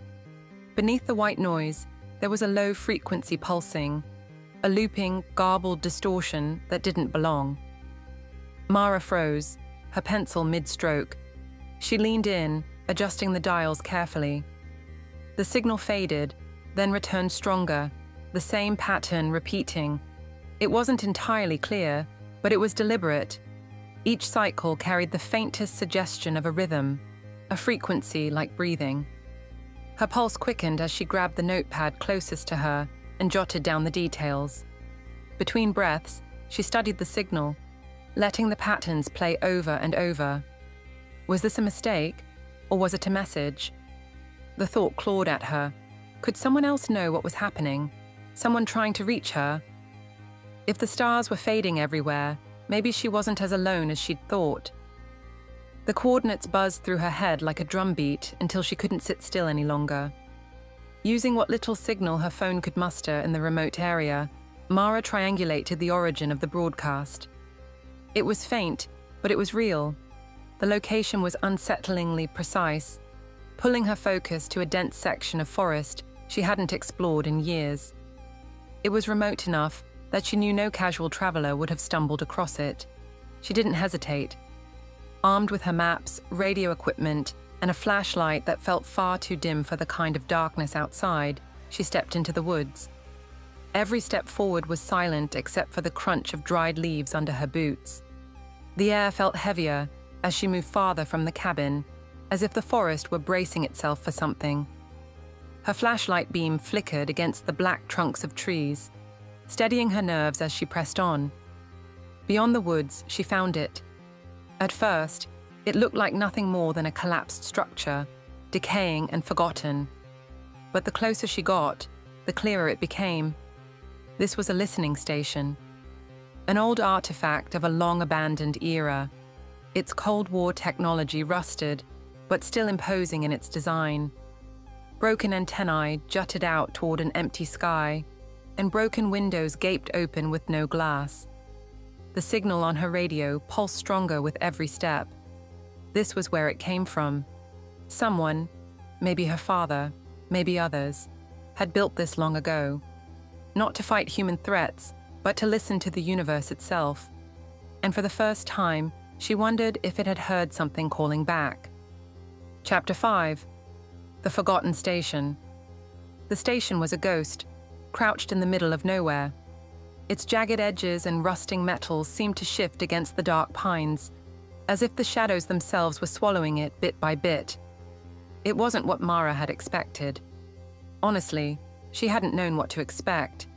Beneath the white noise, there was a low-frequency pulsing, a looping, garbled distortion that didn't belong. Mara froze, her pencil mid-stroke. She leaned in, adjusting the dials carefully. The signal faded, then returned stronger, the same pattern repeating. It wasn't entirely clear, but it was deliberate. Each cycle carried the faintest suggestion of a rhythm, a frequency like breathing. Her pulse quickened as she grabbed the notepad closest to her and jotted down the details. Between breaths, she studied the signal, letting the patterns play over and over. Was this a mistake, or was it a message? The thought clawed at her. Could someone else know what was happening? Someone trying to reach her? If the stars were fading everywhere, maybe she wasn't as alone as she'd thought. The coordinates buzzed through her head like a drumbeat until she couldn't sit still any longer. Using what little signal her phone could muster in the remote area, Mara triangulated the origin of the broadcast. It was faint, but it was real. The location was unsettlingly precise, pulling her focus to a dense section of forest she hadn't explored in years. It was remote enough that she knew no casual traveler would have stumbled across it. She didn't hesitate. Armed with her maps, radio equipment, and a flashlight that felt far too dim for the kind of darkness outside, she stepped into the woods. Every step forward was silent except for the crunch of dried leaves under her boots. The air felt heavier as she moved farther from the cabin, as if the forest were bracing itself for something. Her flashlight beam flickered against the black trunks of trees, steadying her nerves as she pressed on. Beyond the woods, she found it. At first, it looked like nothing more than a collapsed structure, decaying and forgotten. But the closer she got, the clearer it became. This was a listening station, an old artifact of a long-abandoned era, its Cold War technology rusted, but still imposing in its design. Broken antennae jutted out toward an empty sky, and broken windows gaped open with no glass. The signal on her radio pulsed stronger with every step. This was where it came from. Someone, maybe her father, maybe others, had built this long ago, not to fight human threats, but to listen to the universe itself. And for the first time, she wondered if it had heard something calling back. Chapter 5. The Forgotten Station. The station was a ghost, crouched in the middle of nowhere. Its jagged edges and rusting metals seemed to shift against the dark pines, as if the shadows themselves were swallowing it bit by bit. It wasn't what Mara had expected. Honestly, she hadn't known what to expect.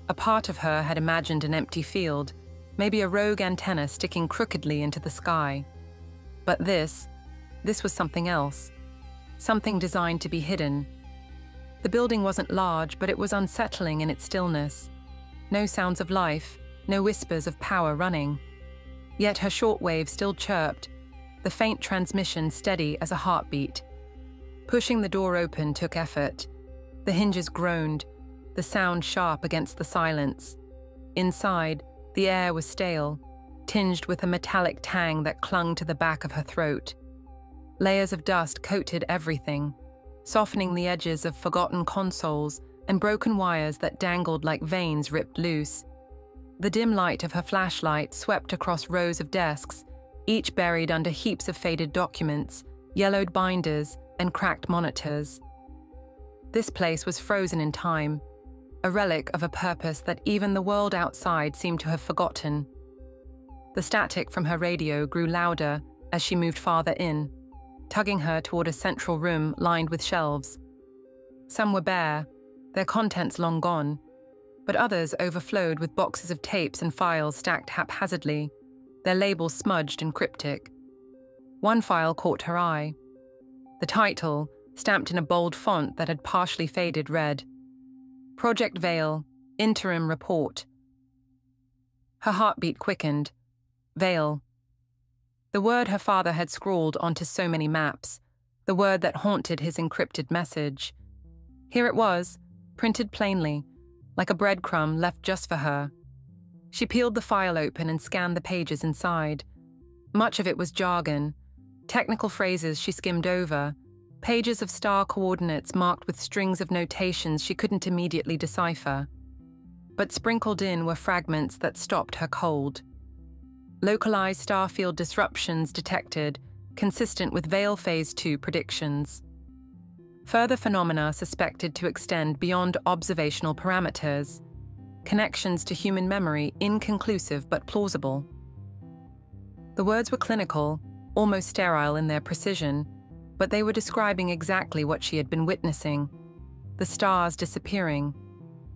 A part of her had imagined an empty field, maybe a rogue antenna sticking crookedly into the sky. But this was something else, something designed to be hidden. The building wasn't large, but it was unsettling in its stillness. No sounds of life, no whispers of power running. Yet her shortwave still chirped, the faint transmission steady as a heartbeat. Pushing the door open took effort. The hinges groaned, the sound sharp against the silence. Inside, the air was stale, tinged with a metallic tang that clung to the back of her throat. Layers of dust coated everything, softening the edges of forgotten consoles and broken wires that dangled like veins ripped loose. The dim light of her flashlight swept across rows of desks, each buried under heaps of faded documents, yellowed binders, and cracked monitors. This place was frozen in time, a relic of a purpose that even the world outside seemed to have forgotten. The static from her radio grew louder as she moved farther in, tugging her toward a central room lined with shelves. Some were bare, their contents long gone, but others overflowed with boxes of tapes and files stacked haphazardly, their labels smudged and cryptic. One file caught her eye. The title, stamped in a bold font that had partially faded, read, Project Veil, Interim Report. Her heartbeat quickened. Veil. The word her father had scrawled onto so many maps, the word that haunted his encrypted message. Here it was, printed plainly, like a breadcrumb left just for her. She peeled the file open and scanned the pages inside. Much of it was jargon, technical phrases she skimmed over, pages of star coordinates marked with strings of notations she couldn't immediately decipher. But sprinkled in were fragments that stopped her cold. Localized starfield disruptions detected, consistent with Veil Phase 2 predictions. Further phenomena suspected to extend beyond observational parameters. Connections to human memory inconclusive but plausible. The words were clinical, almost sterile in their precision, but they were describing exactly what she had been witnessing. The stars disappearing,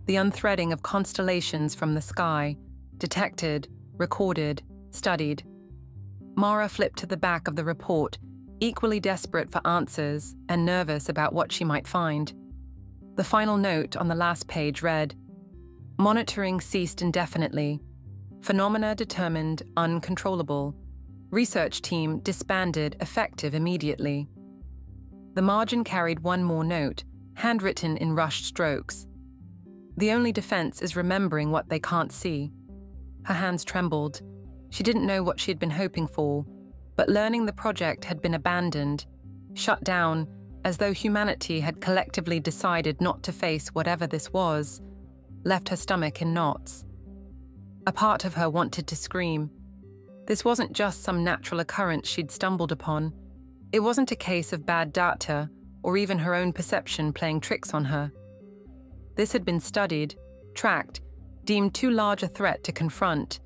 the unthreading of constellations from the sky, detected, recorded, studied. Mara flipped to the back of the report, equally desperate for answers and nervous about what she might find. The final note on the last page read, Monitoring ceased indefinitely. Phenomena determined uncontrollable. Research team disbanded effective immediately. The margin carried one more note, handwritten in rushed strokes. The only defense is remembering what they can't see. Her hands trembled. She didn't know what she had been hoping for, but learning the project had been abandoned, shut down, as though humanity had collectively decided not to face whatever this was, left her stomach in knots. A part of her wanted to scream. This wasn't just some natural occurrence she'd stumbled upon. It wasn't a case of bad data or even her own perception playing tricks on her. This had been studied, tracked, deemed too large a threat to confront,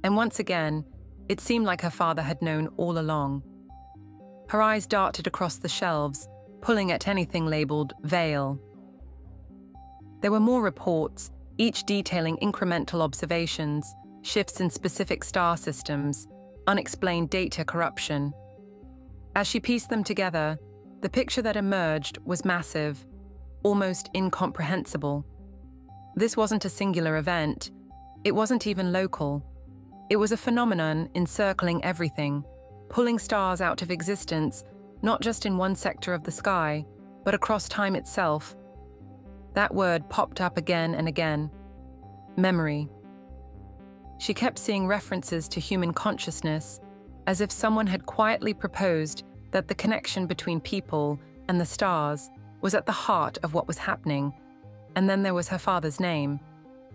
and once again, it seemed like her father had known all along. Her eyes darted across the shelves, pulling at anything labeled Veil. There were more reports, each detailing incremental observations, shifts in specific star systems, unexplained data corruption. As she pieced them together, the picture that emerged was massive, almost incomprehensible. This wasn't a singular event. It wasn't even local. It was a phenomenon encircling everything, pulling stars out of existence, not just in one sector of the sky, but across time itself. That word popped up again and again. Memory. She kept seeing references to human consciousness, as if someone had quietly proposed that the connection between people and the stars was at the heart of what was happening. And then there was her father's name.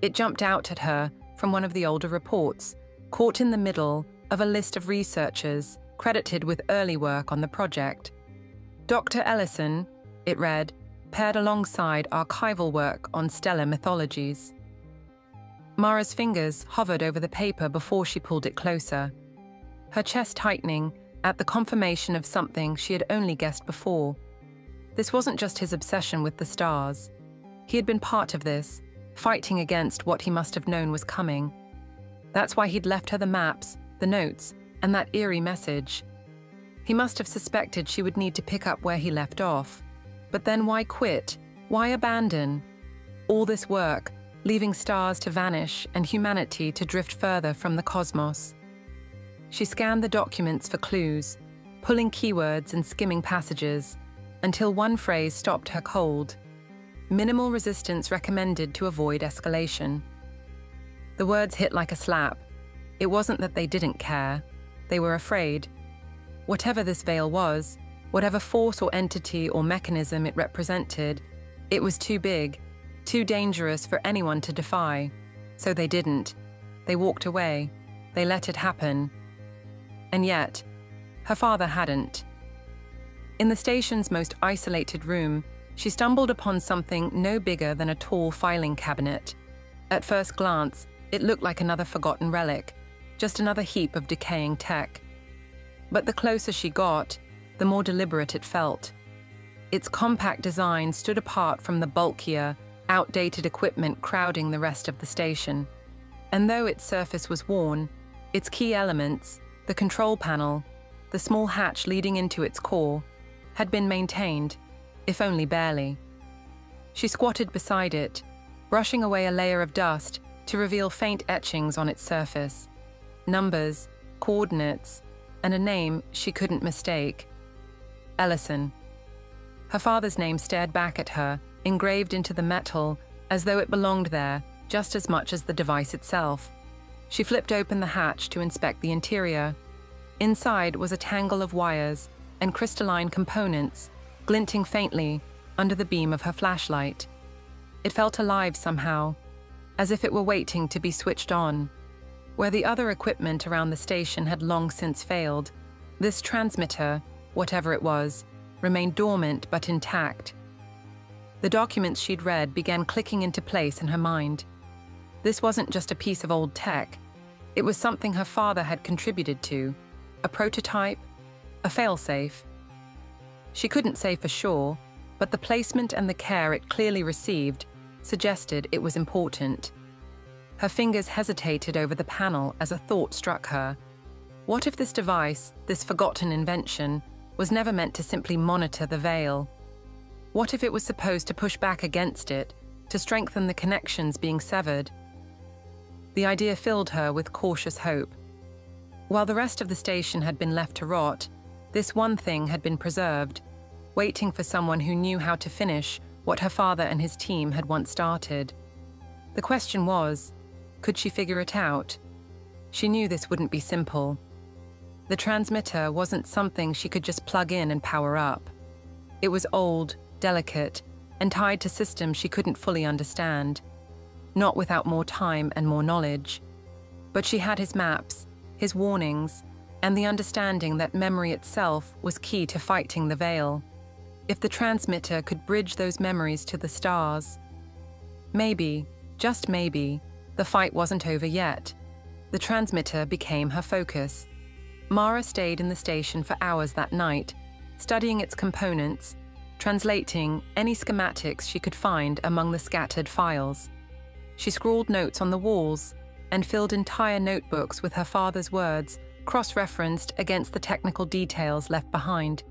It jumped out at her from one of the older reports, caught in the middle of a list of researchers credited with early work on the project. Dr. Ellison, it read, paired alongside archival work on stellar mythologies. Mara's fingers hovered over the paper before she pulled it closer, her chest tightening at the confirmation of something she had only guessed before. This wasn't just his obsession with the stars. He had been part of this, fighting against what he must have known was coming. That's why he'd left her the maps, the notes, and that eerie message. He must have suspected she would need to pick up where he left off. But then why quit? Why abandon? All this work, leaving stars to vanish and humanity to drift further from the cosmos. She scanned the documents for clues, pulling keywords and skimming passages, until one phrase stopped her cold. Minimal resistance recommended to avoid escalation. The words hit like a slap. It wasn't that they didn't care. They were afraid. Whatever this veil was, whatever force or entity or mechanism it represented, it was too big, too dangerous for anyone to defy. So they didn't. They walked away. They let it happen. And yet, her father hadn't. In the station's most isolated room, she stumbled upon something no bigger than a tall filing cabinet. At first glance, it looked like another forgotten relic, just another heap of decaying tech. But the closer she got, the more deliberate it felt. Its compact design stood apart from the bulkier, outdated equipment crowding the rest of the station. And though its surface was worn, its key elements, the control panel, the small hatch leading into its core, had been maintained, if only barely. She squatted beside it, brushing away a layer of dust to reveal faint etchings on its surface. Numbers, coordinates, and a name she couldn't mistake. Ellison. Her father's name stared back at her, engraved into the metal, as though it belonged there just as much as the device itself. She flipped open the hatch to inspect the interior. Inside was a tangle of wires and crystalline components, glinting faintly under the beam of her flashlight. It felt alive somehow, as if it were waiting to be switched on. Where the other equipment around the station had long since failed, this transmitter, whatever it was, remained dormant but intact. The documents she'd read began clicking into place in her mind. This wasn't just a piece of old tech. It was something her father had contributed to, a prototype, a failsafe. She couldn't say for sure, but the placement and the care it clearly received suggested it was important. Her fingers hesitated over the panel as a thought struck her. What if this device, this forgotten invention, was never meant to simply monitor the veil? What if it was supposed to push back against it, to strengthen the connections being severed? The idea filled her with cautious hope. While the rest of the station had been left to rot, this one thing had been preserved, waiting for someone who knew how to finish what her father and his team had once started. The question was, could she figure it out? She knew this wouldn't be simple. The transmitter wasn't something she could just plug in and power up. It was old, delicate, and tied to systems she couldn't fully understand. Not without more time and more knowledge. But she had his maps, his warnings, and the understanding that memory itself was key to fighting the veil. If the transmitter could bridge those memories to the stars, maybe, just maybe, the fight wasn't over yet. The transmitter became her focus. Mara stayed in the station for hours that night, studying its components, translating any schematics she could find among the scattered files. She scrawled notes on the walls and filled entire notebooks with her father's words, cross-referenced against the technical details left behind.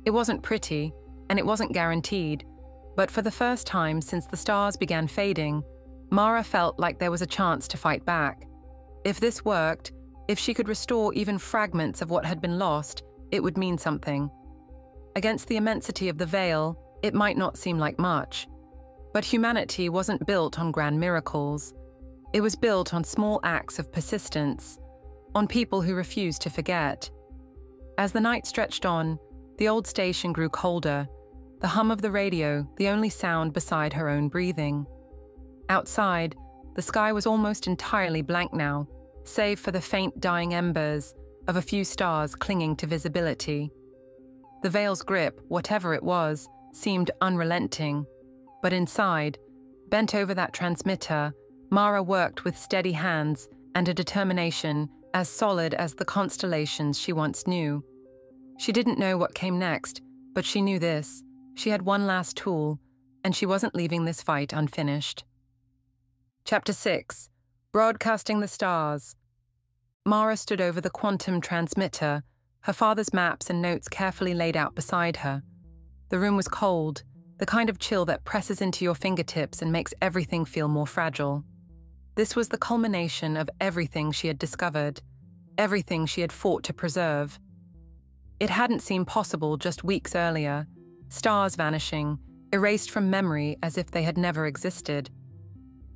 It wasn't pretty, and it wasn't guaranteed, but for the first time since the stars began fading, Mara felt like there was a chance to fight back. If this worked, if she could restore even fragments of what had been lost, it would mean something. Against the immensity of the veil, it might not seem like much. But humanity wasn't built on grand miracles. It was built on small acts of persistence, on people who refused to forget. As the night stretched on, the old station grew colder, the hum of the radio the only sound beside her own breathing. Outside, the sky was almost entirely blank now, save for the faint dying embers of a few stars clinging to visibility. The veil's grip, whatever it was, seemed unrelenting, but inside, bent over that transmitter, Mara worked with steady hands and a determination as solid as the constellations she once knew. She didn't know what came next, but she knew this. She had one last tool, and she wasn't leaving this fight unfinished. Chapter 6. Broadcasting the Stars. Mara stood over the quantum transmitter, her father's maps and notes carefully laid out beside her. The room was cold, the kind of chill that presses into your fingertips and makes everything feel more fragile. This was the culmination of everything she had discovered, everything she had fought to preserve. It hadn't seemed possible just weeks earlier, stars vanishing, erased from memory as if they had never existed.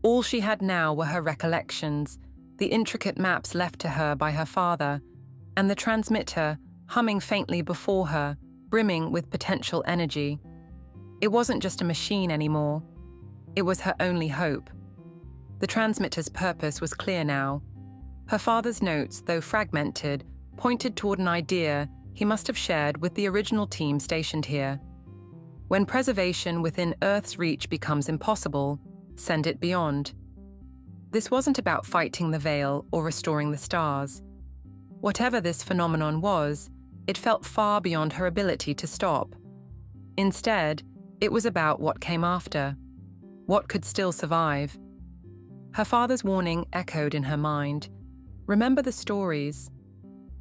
All she had now were her recollections, the intricate maps left to her by her father, and the transmitter humming faintly before her, brimming with potential energy. It wasn't just a machine anymore. It was her only hope. The transmitter's purpose was clear now. Her father's notes, though fragmented, pointed toward an idea he must have shared with the original team stationed here. When preservation within Earth's reach becomes impossible, send it beyond. This wasn't about fighting the veil or restoring the stars. Whatever this phenomenon was, it felt far beyond her ability to stop. Instead, it was about what came after, what could still survive. Her father's warning echoed in her mind. Remember the stories.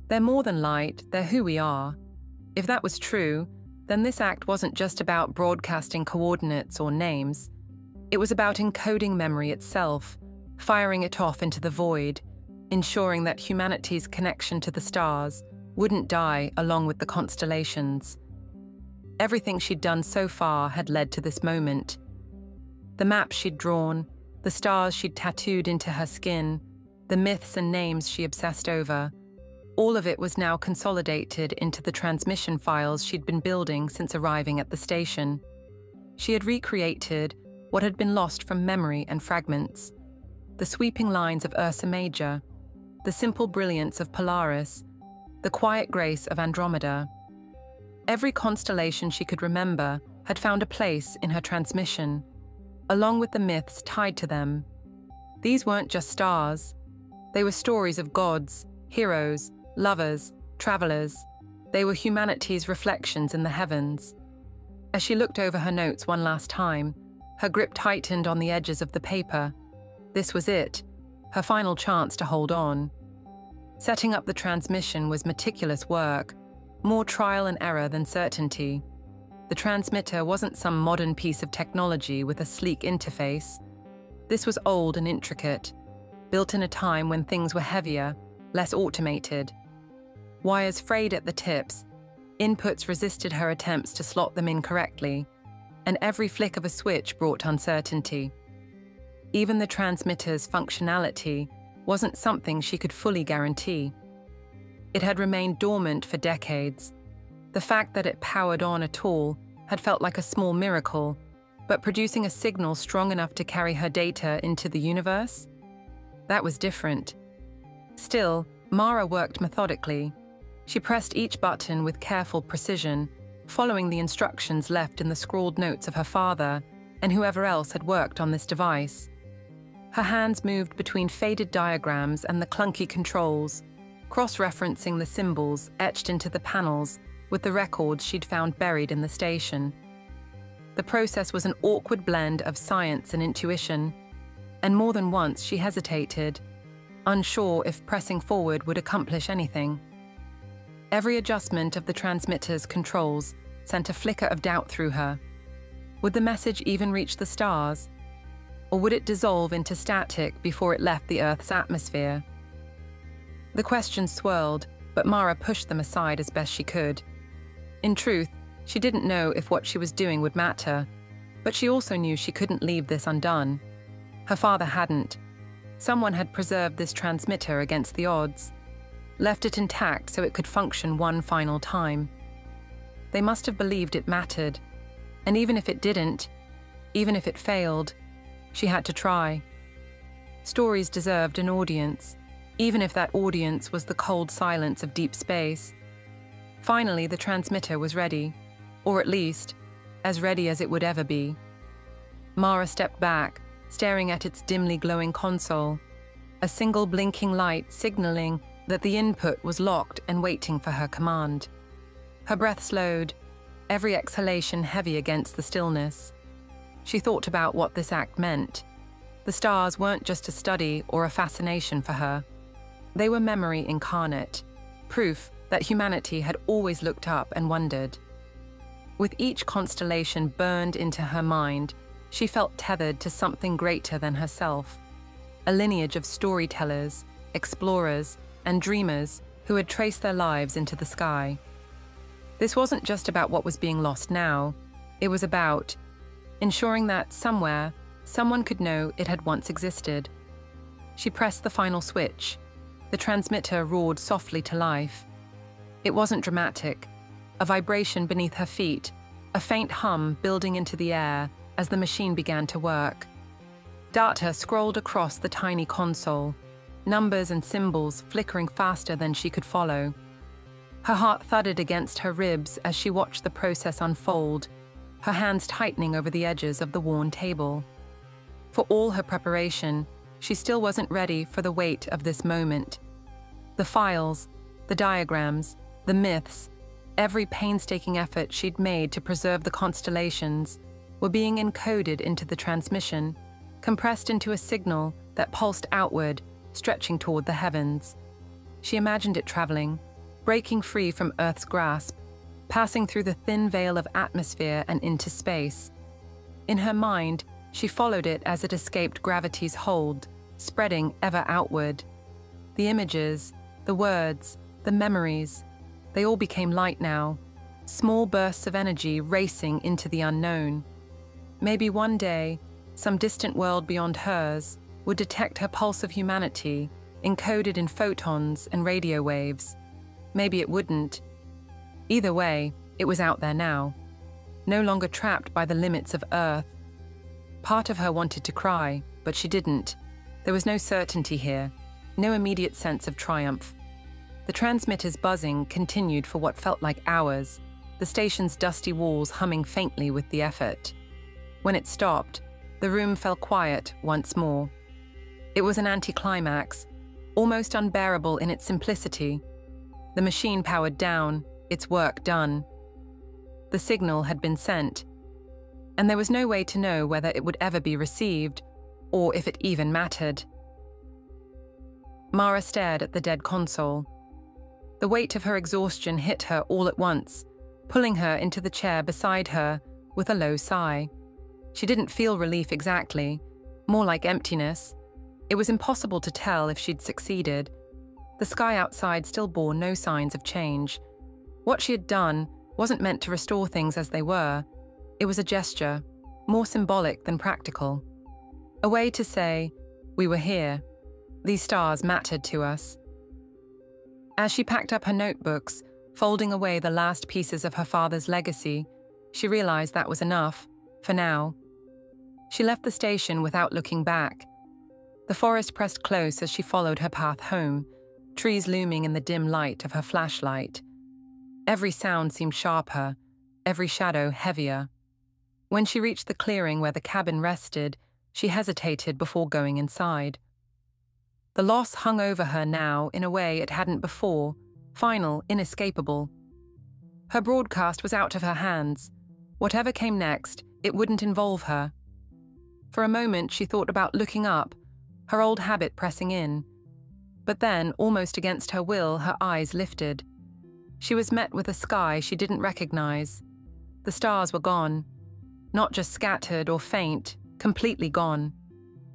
They're more than light, they're who we are. If that was true, then this act wasn't just about broadcasting coordinates or names. It was about encoding memory itself, firing it off into the void, ensuring that humanity's connection to the stars wouldn't die along with the constellations. Everything she'd done so far had led to this moment. The maps she'd drawn, the stars she'd tattooed into her skin, the myths and names she obsessed over, all of it was now consolidated into the transmission files she'd been building since arriving at the station. She had recreated what had been lost from memory and fragments. The sweeping lines of Ursa Major, the simple brilliance of Polaris, the quiet grace of Andromeda. Every constellation she could remember had found a place in her transmission, along with the myths tied to them. These weren't just stars. They were stories of gods, heroes, lovers, travelers. They were humanity's reflections in the heavens. As she looked over her notes one last time, her grip tightened on the edges of the paper. This was it, her final chance to hold on. Setting up the transmission was meticulous work, more trial and error than certainty. The transmitter wasn't some modern piece of technology with a sleek interface. This was old and intricate, built in a time when things were heavier, less automated. Wires frayed at the tips, inputs resisted her attempts to slot them in correctly, and every flick of a switch brought uncertainty. Even the transmitter's functionality wasn't something she could fully guarantee. It had remained dormant for decades. The fact that it powered on at all had felt like a small miracle, but producing a signal strong enough to carry her data into the universe? That was different. Still, Mara worked methodically. She pressed each button with careful precision, following the instructions left in the scrawled notes of her father and whoever else had worked on this device. Her hands moved between faded diagrams and the clunky controls, cross-referencing the symbols etched into the panels with the records she'd found buried in the station. The process was an awkward blend of science and intuition, and more than once she hesitated, unsure if pressing forward would accomplish anything. Every adjustment of the transmitter's controls sent a flicker of doubt through her. Would the message even reach the stars? Or would it dissolve into static before it left the Earth's atmosphere? The questions swirled, but Mara pushed them aside as best she could. In truth, she didn't know if what she was doing would matter, but she also knew she couldn't leave this undone. Her father hadn't. Someone had preserved this transmitter against the odds, left it intact so it could function one final time. They must have believed it mattered. And even if it didn't, even if it failed, she had to try. Stories deserved an audience, even if that audience was the cold silence of deep space. Finally, the transmitter was ready, or at least, as ready as it would ever be. Mara stepped back, staring at its dimly glowing console, a single blinking light signaling that the input was locked and waiting for her command. Her breath slowed, every exhalation heavy against the stillness. She thought about what this act meant. The stars weren't just a study or a fascination for her. They were memory incarnate, proof that humanity had always looked up and wondered. With each constellation burned into her mind, she felt tethered to something greater than herself, a lineage of storytellers, explorers, and dreamers who had traced their lives into the sky. This wasn't just about what was being lost now, it was about ensuring that somewhere, someone could know it had once existed. She pressed the final switch. The transmitter roared softly to life. It wasn't dramatic, a vibration beneath her feet, a faint hum building into the air as the machine began to work. Data scrolled across the tiny console, numbers and symbols flickering faster than she could follow. Her heart thudded against her ribs as she watched the process unfold, her hands tightening over the edges of the worn table. For all her preparation, she still wasn't ready for the weight of this moment. The files, the diagrams, the myths, every painstaking effort she'd made to preserve the constellations were being encoded into the transmission, compressed into a signal that pulsed outward, stretching toward the heavens. She imagined it traveling, breaking free from Earth's grasp, passing through the thin veil of atmosphere and into space. In her mind, she followed it as it escaped gravity's hold, spreading ever outward. The images, the words, the memories, they all became light now, small bursts of energy racing into the unknown. Maybe one day, some distant world beyond hers would detect her pulse of humanity, encoded in photons and radio waves. Maybe it wouldn't. Either way, it was out there now, no longer trapped by the limits of Earth. Part of her wanted to cry, but she didn't. There was no certainty here, no immediate sense of triumph. The transmitter's buzzing continued for what felt like hours, the station's dusty walls humming faintly with the effort. When it stopped, the room fell quiet once more. It was an anticlimax, almost unbearable in its simplicity. The machine powered down, its work done. The signal had been sent, and there was no way to know whether it would ever be received, or if it even mattered. Mara stared at the dead console. The weight of her exhaustion hit her all at once, pulling her into the chair beside her with a low sigh. She didn't feel relief exactly, more like emptiness. It was impossible to tell if she'd succeeded. The sky outside still bore no signs of change. What she had done wasn't meant to restore things as they were. It was a gesture, more symbolic than practical. A way to say, we were here. These stars mattered to us. As she packed up her notebooks, folding away the last pieces of her father's legacy, she realized that was enough, for now. She left the station without looking back. The forest pressed close as she followed her path home, trees looming in the dim light of her flashlight. Every sound seemed sharper, every shadow heavier. When she reached the clearing where the cabin rested, she hesitated before going inside. The loss hung over her now in a way it hadn't before, final, inescapable. Her broadcast was out of her hands. Whatever came next, it wouldn't involve her. For a moment, she thought about looking up, her old habit pressing in. But then, almost against her will, her eyes lifted. She was met with a sky she didn't recognize. The stars were gone. Not just scattered or faint, completely gone.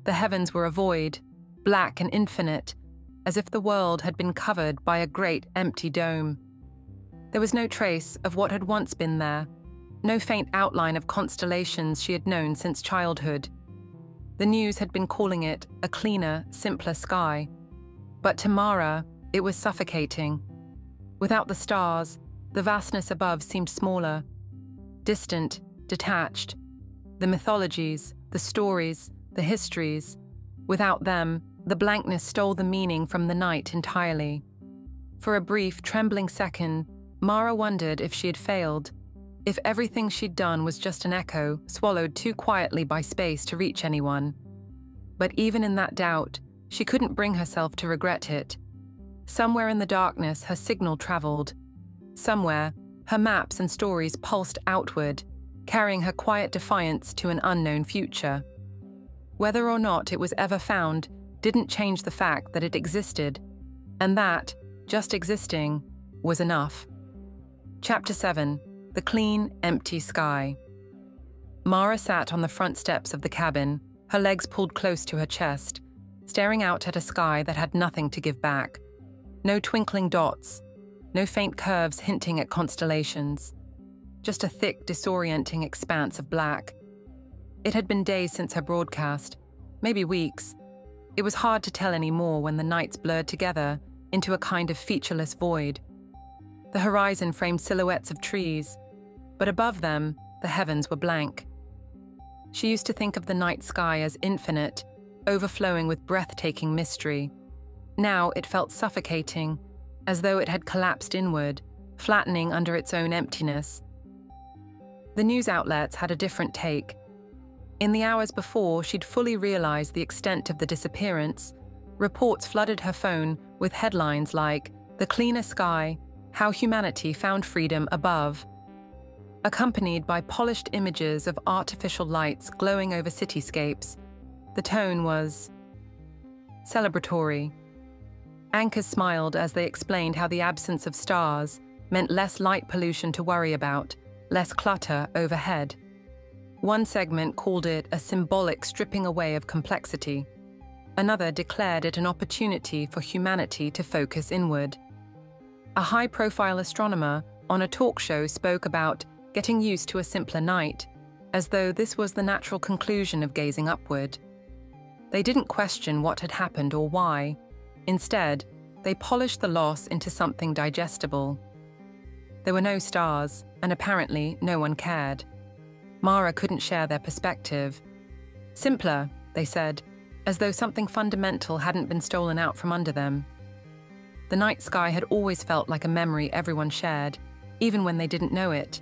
The heavens were a void, black and infinite, as if the world had been covered by a great empty dome. There was no trace of what had once been there, no faint outline of constellations she had known since childhood. The news had been calling it a cleaner, simpler sky. But to Mara, it was suffocating. Without the stars, the vastness above seemed smaller, distant, detached. The mythologies, the stories, the histories. Without them, the blankness stole the meaning from the night entirely. For a brief, trembling second, Mara wondered if she had failed, if everything she'd done was just an echo swallowed too quietly by space to reach anyone. But even in that doubt, she couldn't bring herself to regret it. Somewhere in the darkness, her signal traveled. Somewhere, her maps and stories pulsed outward, carrying her quiet defiance to an unknown future. Whether or not it was ever found didn't change the fact that it existed, and that, just existing, was enough. Chapter 7. The Clean, Empty Sky. Mara sat on the front steps of the cabin, her legs pulled close to her chest, staring out at a sky that had nothing to give back. No twinkling dots, no faint curves hinting at constellations. Just a thick, disorienting expanse of black. It had been days since her broadcast, maybe weeks. It was hard to tell anymore when the nights blurred together into a kind of featureless void. The horizon framed silhouettes of trees, but above them, the heavens were blank. She used to think of the night sky as infinite, overflowing with breathtaking mystery. Now it felt suffocating, as though it had collapsed inward, flattening under its own emptiness. The news outlets had a different take. In the hours before she'd fully realized the extent of the disappearance, reports flooded her phone with headlines like, "The Cleaner Sky, How Humanity Found Freedom Above," accompanied by polished images of artificial lights glowing over cityscapes. The tone was celebratory. Anchors smiled as they explained how the absence of stars meant less light pollution to worry about, less clutter overhead. One segment called it a symbolic stripping away of complexity. Another declared it an opportunity for humanity to focus inward. A high-profile astronomer on a talk show spoke about getting used to a simpler night, as though this was the natural conclusion of gazing upward. They didn't question what had happened or why. Instead, they polished the loss into something digestible. There were no stars, and apparently no one cared. Mara couldn't share their perspective. Simpler, they said, as though something fundamental hadn't been stolen out from under them. The night sky had always felt like a memory everyone shared, even when they didn't know it.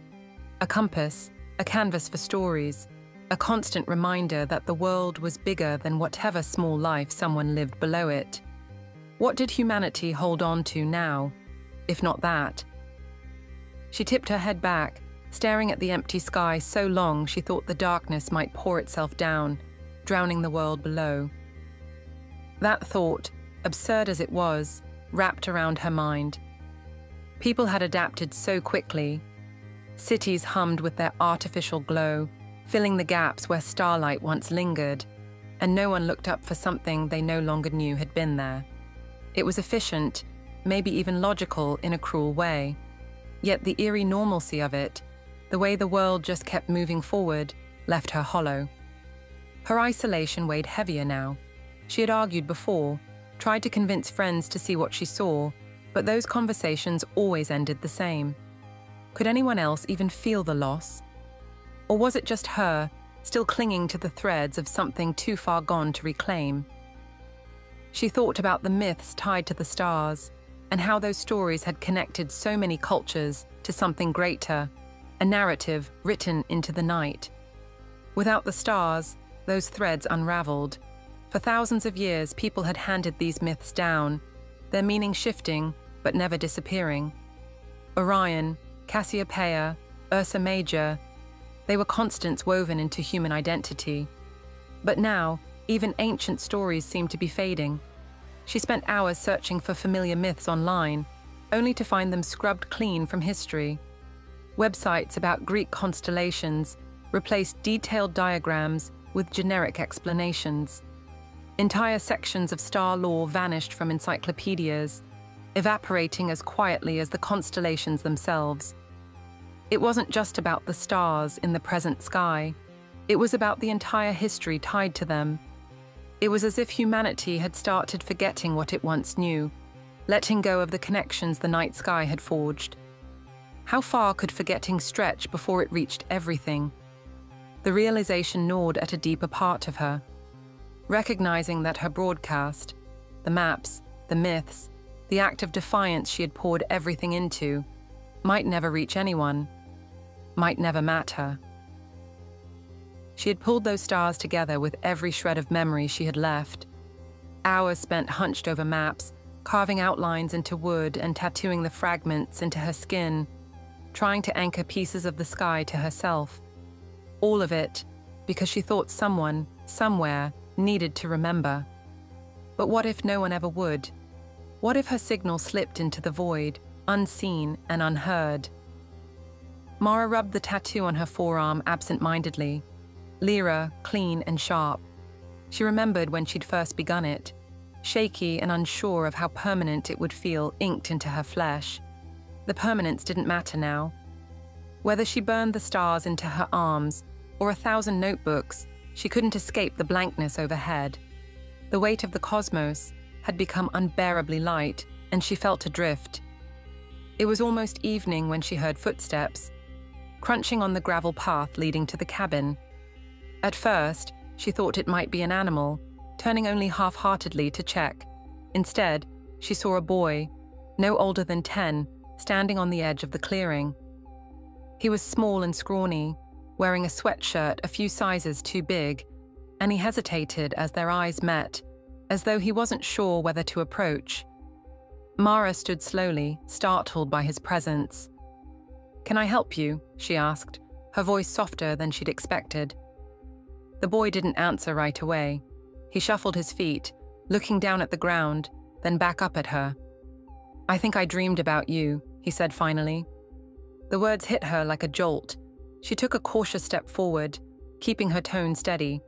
A compass, a canvas for stories, a constant reminder that the world was bigger than whatever small life someone lived below it. What did humanity hold on to now, if not that? She tipped her head back, staring at the empty sky so long she thought the darkness might pour itself down, drowning the world below. That thought, absurd as it was, wrapped around her mind. People had adapted so quickly. Cities hummed with their artificial glow, filling the gaps where starlight once lingered, and no one looked up for something they no longer knew had been there. It was efficient, maybe even logical in a cruel way. Yet the eerie normalcy of it, the way the world just kept moving forward, left her hollow. Her isolation weighed heavier now. She had argued before, tried to convince friends to see what she saw, but those conversations always ended the same. Could anyone else even feel the loss? Or was it just her, still clinging to the threads of something too far gone to reclaim? She thought about the myths tied to the stars, and how those stories had connected so many cultures to something greater, a narrative written into the night. Without the stars, those threads unraveled. For thousands of years, people had handed these myths down, their meaning shifting, but never disappearing. Orion, Cassiopeia, Ursa Major, they were constants woven into human identity. But now, even ancient stories seemed to be fading. She spent hours searching for familiar myths online, only to find them scrubbed clean from history. Websites about Greek constellations replaced detailed diagrams with generic explanations. Entire sections of star lore vanished from encyclopedias, evaporating as quietly as the constellations themselves. It wasn't just about the stars in the present sky. It was about the entire history tied to them. It was as if humanity had started forgetting what it once knew, letting go of the connections the night sky had forged. How far could forgetting stretch before it reached everything, The realization gnawed at a deeper part of her. Recognizing that her broadcast, the maps, the myths, the act of defiance she had poured everything into, might never reach anyone, might never matter. She had pulled those stars together with every shred of memory she had left. Hours spent hunched over maps, carving outlines into wood and tattooing the fragments into her skin, trying to anchor pieces of the sky to herself. All of it because she thought someone, somewhere, needed to remember. But what if no one ever would? What if her signal slipped into the void, unseen and unheard? Mara rubbed the tattoo on her forearm absent-mindedly. Lyra, clean and sharp. She remembered when she'd first begun it, shaky and unsure of how permanent it would feel inked into her flesh. The permanence didn't matter now. Whether she burned the stars into her arms or 1,000 notebooks, she couldn't escape the blankness overhead. The weight of the cosmos had become unbearably light, and she felt adrift. It was almost evening when she heard footsteps, crunching on the gravel path leading to the cabin. At first, she thought it might be an animal, turning only half-heartedly to check. Instead, she saw a boy, no older than 10, standing on the edge of the clearing. He was small and scrawny, wearing a sweatshirt a few sizes too big, and he hesitated as their eyes met, as though he wasn't sure whether to approach. Mara stood slowly, startled by his presence. "Can I help you?" she asked, her voice softer than she'd expected. The boy didn't answer right away. He shuffled his feet, looking down at the ground, then back up at her. "I think I dreamed about you," he said finally. The words hit her like a jolt. She took a cautious step forward, keeping her tone steady.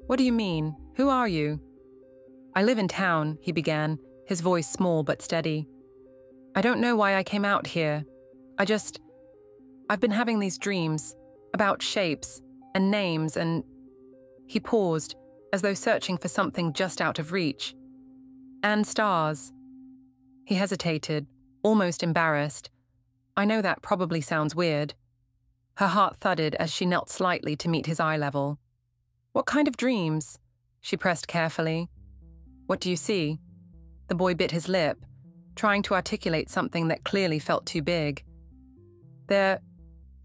"What do you mean? Who are you?" "I live in town," he began, his voice small but steady. "I don't know why I came out here. I've been having these dreams, about shapes, and names, and..." He paused, as though searching for something just out of reach. "And stars." He hesitated, almost embarrassed. "I know that probably sounds weird." Her heart thudded as she knelt slightly to meet his eye level. "What kind of dreams?" She pressed carefully. "What do you see?" The boy bit his lip, trying to articulate something that clearly felt too big. "They're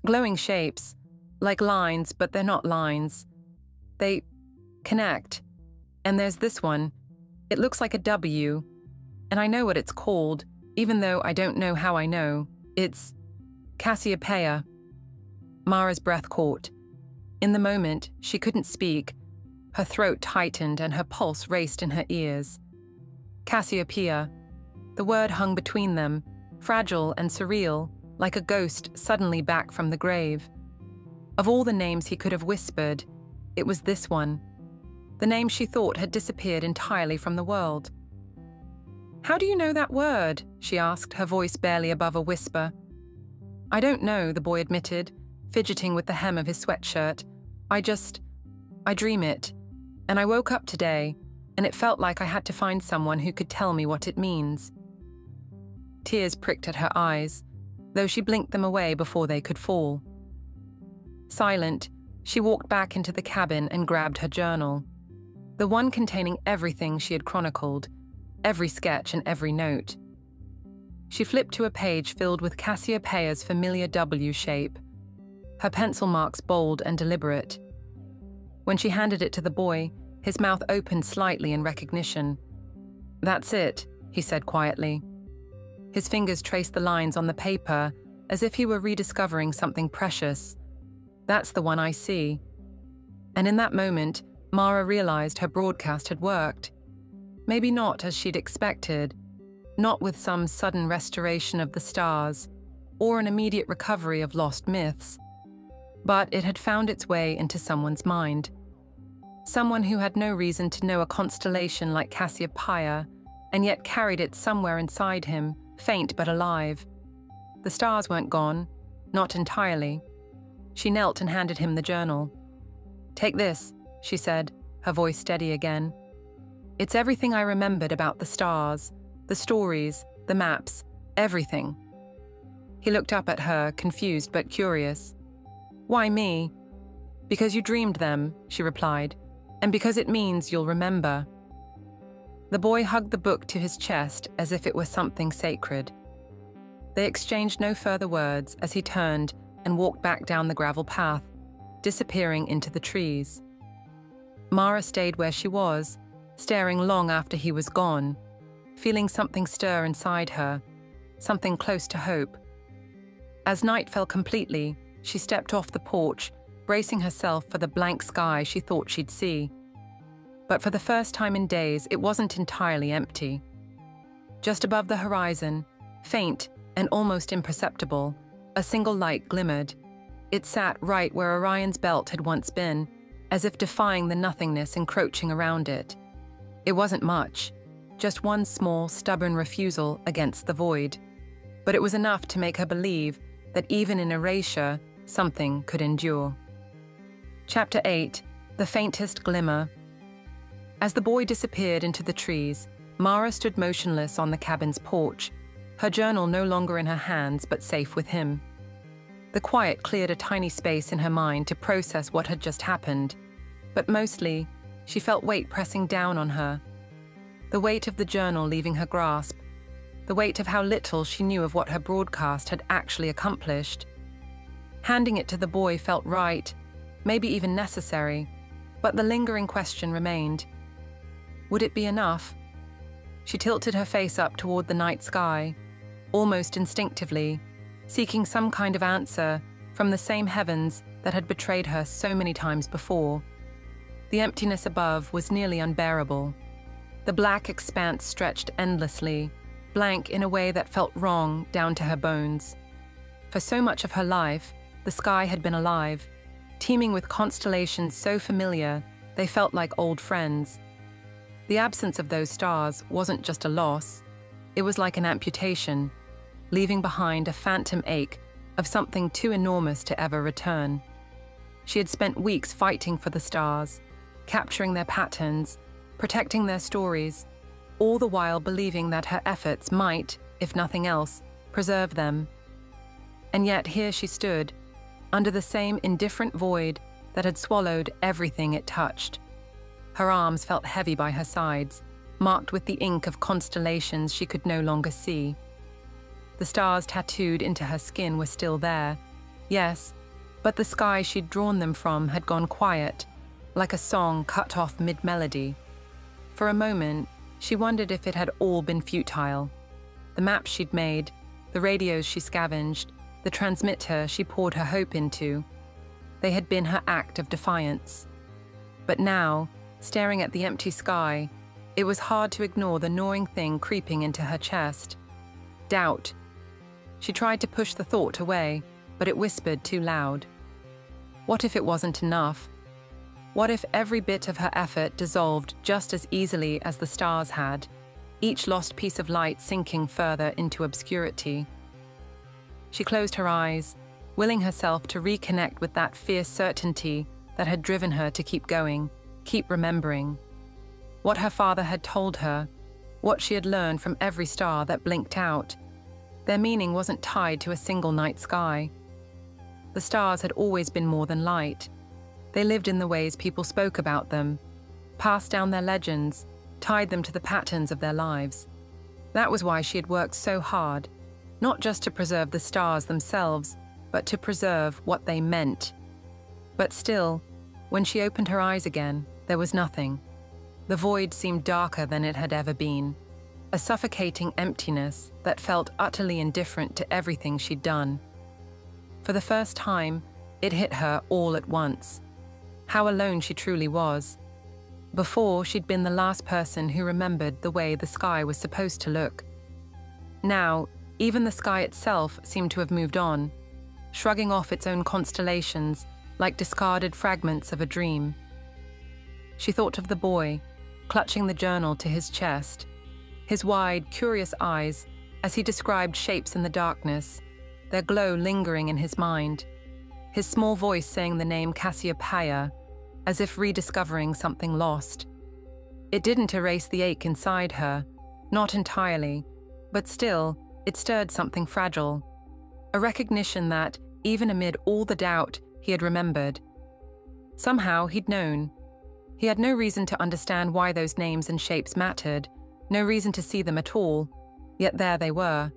glowing shapes, like lines, but they're not lines. They connect. And there's this one. It looks like a W. And I know what it's called, even though I don't know how I know. It's Cassiopeia." Mara's breath caught. In the moment, she couldn't speak. Her throat tightened and her pulse raced in her ears. Cassiopeia. The word hung between them, fragile and surreal, like a ghost suddenly back from the grave. Of all the names he could have whispered, it was this one. The name she thought had disappeared entirely from the world. "How do you know that word?" she asked, her voice barely above a whisper. "I don't know," the boy admitted, fidgeting with the hem of his sweatshirt. I dream it. And I woke up today, and it felt like I had to find someone who could tell me what it means." Tears pricked at her eyes, though she blinked them away before they could fall. Silent, she walked back into the cabin and grabbed her journal, the one containing everything she had chronicled, every sketch and every note. She flipped to a page filled with Cassiopeia's familiar W shape, her pencil marks bold and deliberate. When she handed it to the boy, his mouth opened slightly in recognition. "That's it," he said quietly. His fingers traced the lines on the paper as if he were rediscovering something precious. "That's the one I see." And in that moment, Mara realized her broadcast had worked. Maybe not as she'd expected, not with some sudden restoration of the stars or an immediate recovery of lost myths, but it had found its way into someone's mind. Someone who had no reason to know a constellation like Cassiopeia, and yet carried it somewhere inside him, faint but alive. The stars weren't gone, not entirely. She knelt and handed him the journal. "Take this," she said, her voice steady again. "It's everything I remembered about the stars, the stories, the maps, everything." He looked up at her, confused but curious. "Why me?" "Because you dreamed them," she replied, "and because it means you'll remember." The boy hugged the book to his chest as if it were something sacred. They exchanged no further words as he turned and walked back down the gravel path, disappearing into the trees. Mara stayed where she was, staring long after he was gone, feeling something stir inside her, something close to hope. As night fell completely, she stepped off the porch, bracing herself for the blank sky she thought she'd see. But for the first time in days, it wasn't entirely empty. Just above the horizon, faint and almost imperceptible, a single light glimmered. It sat right where Orion's belt had once been, as if defying the nothingness encroaching around it. It wasn't much, just one small, stubborn refusal against the void. But it was enough to make her believe that even in erasure, something could endure. Chapter 8. The Faintest Glimmer. As the boy disappeared into the trees, Mara stood motionless on the cabin's porch, her journal no longer in her hands but safe with him. The quiet cleared a tiny space in her mind to process what had just happened, but mostly, she felt weight pressing down on her. The weight of the journal leaving her grasp, the weight of how little she knew of what her broadcast had actually accomplished. Handing it to the boy felt right, maybe even necessary, but the lingering question remained. Would it be enough? She tilted her face up toward the night sky, almost instinctively, seeking some kind of answer from the same heavens that had betrayed her so many times before. The emptiness above was nearly unbearable. The black expanse stretched endlessly, blank in a way that felt wrong down to her bones. For so much of her life, the sky had been alive, teeming with constellations so familiar they felt like old friends. The absence of those stars wasn't just a loss, it was like an amputation, leaving behind a phantom ache of something too enormous to ever return. She had spent weeks fighting for the stars, capturing their patterns, protecting their stories, all the while believing that her efforts might, if nothing else, preserve them. And yet here she stood, under the same indifferent void that had swallowed everything it touched. Her arms felt heavy by her sides, marked with the ink of constellations she could no longer see. The stars tattooed into her skin were still there, yes, but the sky she'd drawn them from had gone quiet, like a song cut off mid-melody. For a moment, she wondered if it had all been futile. The maps she'd made, the radios she scavenged, the transmitter she poured her hope into, they had been her act of defiance. But now, staring at the empty sky, it was hard to ignore the gnawing thing creeping into her chest. Doubt. She tried to push the thought away, but it whispered too loud. What if it wasn't enough? What if every bit of her effort dissolved just as easily as the stars had, each lost piece of light sinking further into obscurity? She closed her eyes, willing herself to reconnect with that fierce certainty that had driven her to keep going, keep remembering. What her father had told her, what she had learned from every star that blinked out, their meaning wasn't tied to a single night sky. The stars had always been more than light. They lived in the ways people spoke about them, passed down their legends, tied them to the patterns of their lives. That was why she had worked so hard, not just to preserve the stars themselves, but to preserve what they meant. But still, when she opened her eyes again, there was nothing. The void seemed darker than it had ever been, a suffocating emptiness that felt utterly indifferent to everything she'd done. For the first time, it hit her all at once. How alone she truly was. Before, she'd been the last person who remembered the way the sky was supposed to look. Now, even the sky itself seemed to have moved on, shrugging off its own constellations like discarded fragments of a dream. She thought of the boy, clutching the journal to his chest, his wide, curious eyes as he described shapes in the darkness, their glow lingering in his mind, his small voice saying the name Cassiopeia, as if rediscovering something lost. It didn't erase the ache inside her, not entirely, but still, it stirred something fragile, a recognition that, even amid all the doubt, he had remembered. Somehow he'd known. He had no reason to understand why those names and shapes mattered, no reason to see them at all, yet there they were,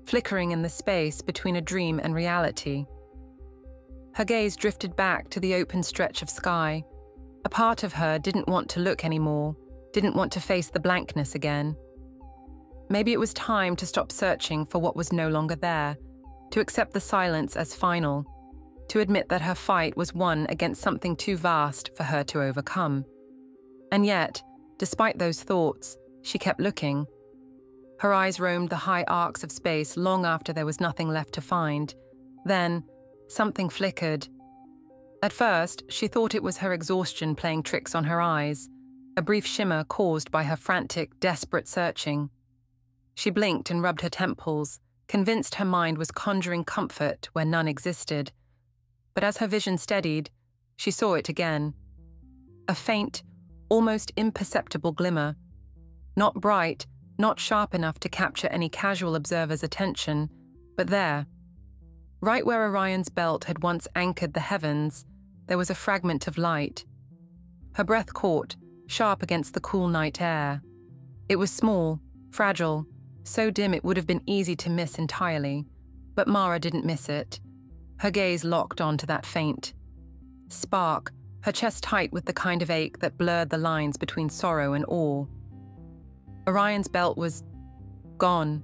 flickering in the space between a dream and reality. Her gaze drifted back to the open stretch of sky. A part of her didn't want to look anymore, didn't want to face the blankness again. Maybe it was time to stop searching for what was no longer there, to accept the silence as final, to admit that her fight was won against something too vast for her to overcome. And yet, despite those thoughts, she kept looking. Her eyes roamed the high arcs of space long after there was nothing left to find. Then, something flickered. At first, she thought it was her exhaustion playing tricks on her eyes, a brief shimmer caused by her frantic, desperate searching. She blinked and rubbed her temples, convinced her mind was conjuring comfort where none existed. But as her vision steadied, she saw it again. A faint, almost imperceptible glimmer. Not bright, not sharp enough to capture any casual observer's attention, but there. Right where Orion's belt had once anchored the heavens, there was a fragment of light. Her breath caught, sharp against the cool night air. It was small, fragile, so dim it would have been easy to miss entirely, but Mara didn't miss it. Her gaze locked onto that faint spark, her chest tight with the kind of ache that blurred the lines between sorrow and awe. Orion's belt was gone.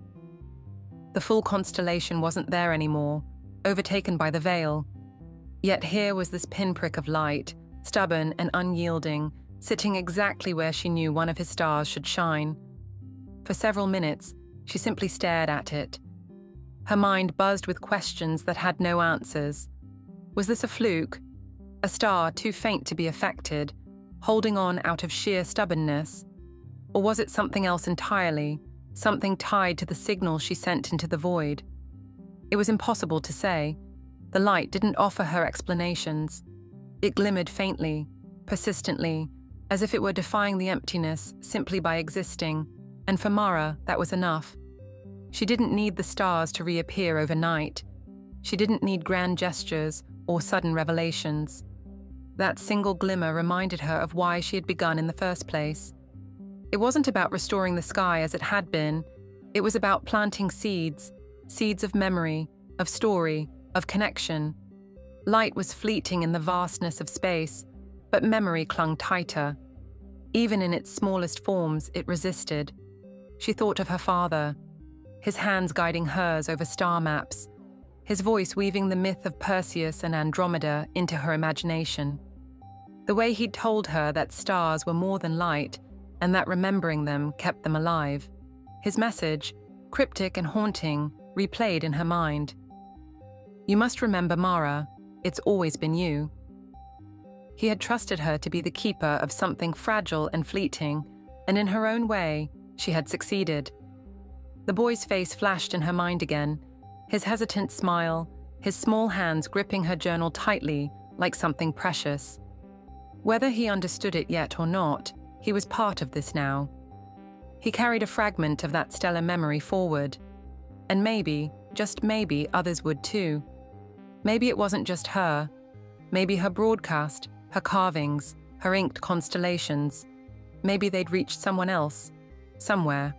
The full constellation wasn't there anymore, overtaken by the veil. Yet here was this pinprick of light, stubborn and unyielding, sitting exactly where she knew one of his stars should shine. For several minutes, she simply stared at it. Her mind buzzed with questions that had no answers. Was this a fluke? A star too faint to be affected, holding on out of sheer stubbornness? Or was it something else entirely, something tied to the signal she sent into the void? It was impossible to say. The light didn't offer her explanations. It glimmered faintly, persistently, as if it were defying the emptiness simply by existing, and for Mara, that was enough. She didn't need the stars to reappear overnight. She didn't need grand gestures or sudden revelations. That single glimmer reminded her of why she had begun in the first place. It wasn't about restoring the sky as it had been. It was about planting seeds, seeds of memory, of story, of connection. Light was fleeting in the vastness of space, but memory clung tighter. Even in its smallest forms, it resisted. She thought of her father, his hands guiding hers over star maps, his voice weaving the myth of Perseus and Andromeda into her imagination. The way he'd told her that stars were more than light, and that remembering them kept them alive. His message, cryptic and haunting, replayed in her mind. You must remember, Mara, it's always been you. He had trusted her to be the keeper of something fragile and fleeting, and in her own way, she had succeeded. The boy's face flashed in her mind again, his hesitant smile, his small hands gripping her journal tightly like something precious. Whether he understood it yet or not, he was part of this now. He carried a fragment of that stellar memory forward. And maybe, just maybe, others would too. Maybe it wasn't just her. Maybe her broadcast, her carvings, her inked constellations. Maybe they'd reached someone else, somewhere.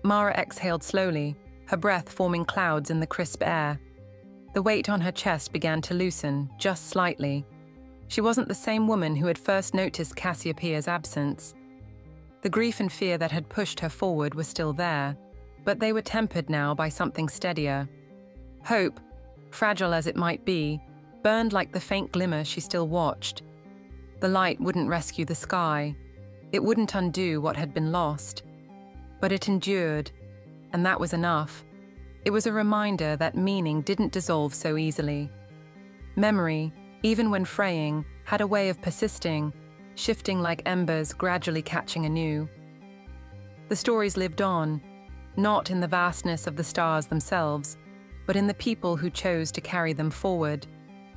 Mara exhaled slowly, her breath forming clouds in the crisp air. The weight on her chest began to loosen, just slightly. She wasn't the same woman who had first noticed Cassiopeia's absence. The grief and fear that had pushed her forward were still there, but they were tempered now by something steadier. Hope, fragile as it might be, burned like the faint glimmer she still watched. The light wouldn't rescue the sky. It wouldn't undo what had been lost. But it endured, and that was enough. It was a reminder that meaning didn't dissolve so easily. Memory, even when fraying, had a way of persisting, shifting like embers gradually catching anew. The stories lived on, not in the vastness of the stars themselves, but in the people who chose to carry them forward,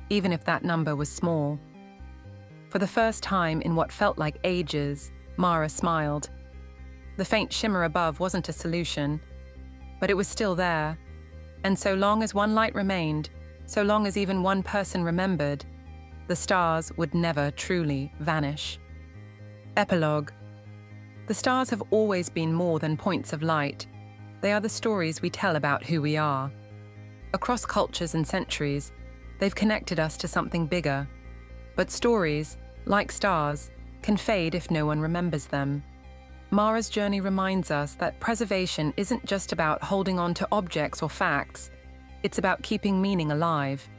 even if that number was small. For the first time in what felt like ages, Mara smiled. The faint shimmer above wasn't a solution, but it was still there, and so long as one light remained, so long as even one person remembered, the stars would never truly vanish. Epilogue. The stars have always been more than points of light. They are the stories we tell about who we are. Across cultures and centuries, they've connected us to something bigger. But stories, like stars, can fade if no one remembers them. Mara's journey reminds us that preservation isn't just about holding on to objects or facts, it's about keeping meaning alive.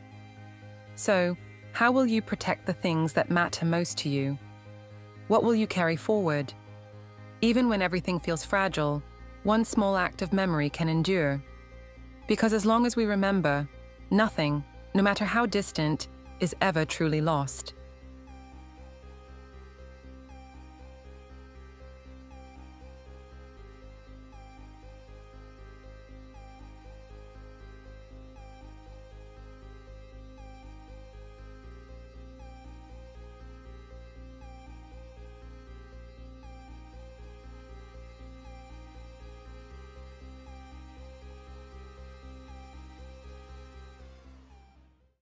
So, how will you protect the things that matter most to you? What will you carry forward? Even when everything feels fragile, one small act of memory can endure. Because as long as we remember, nothing, no matter how distant, is ever truly lost.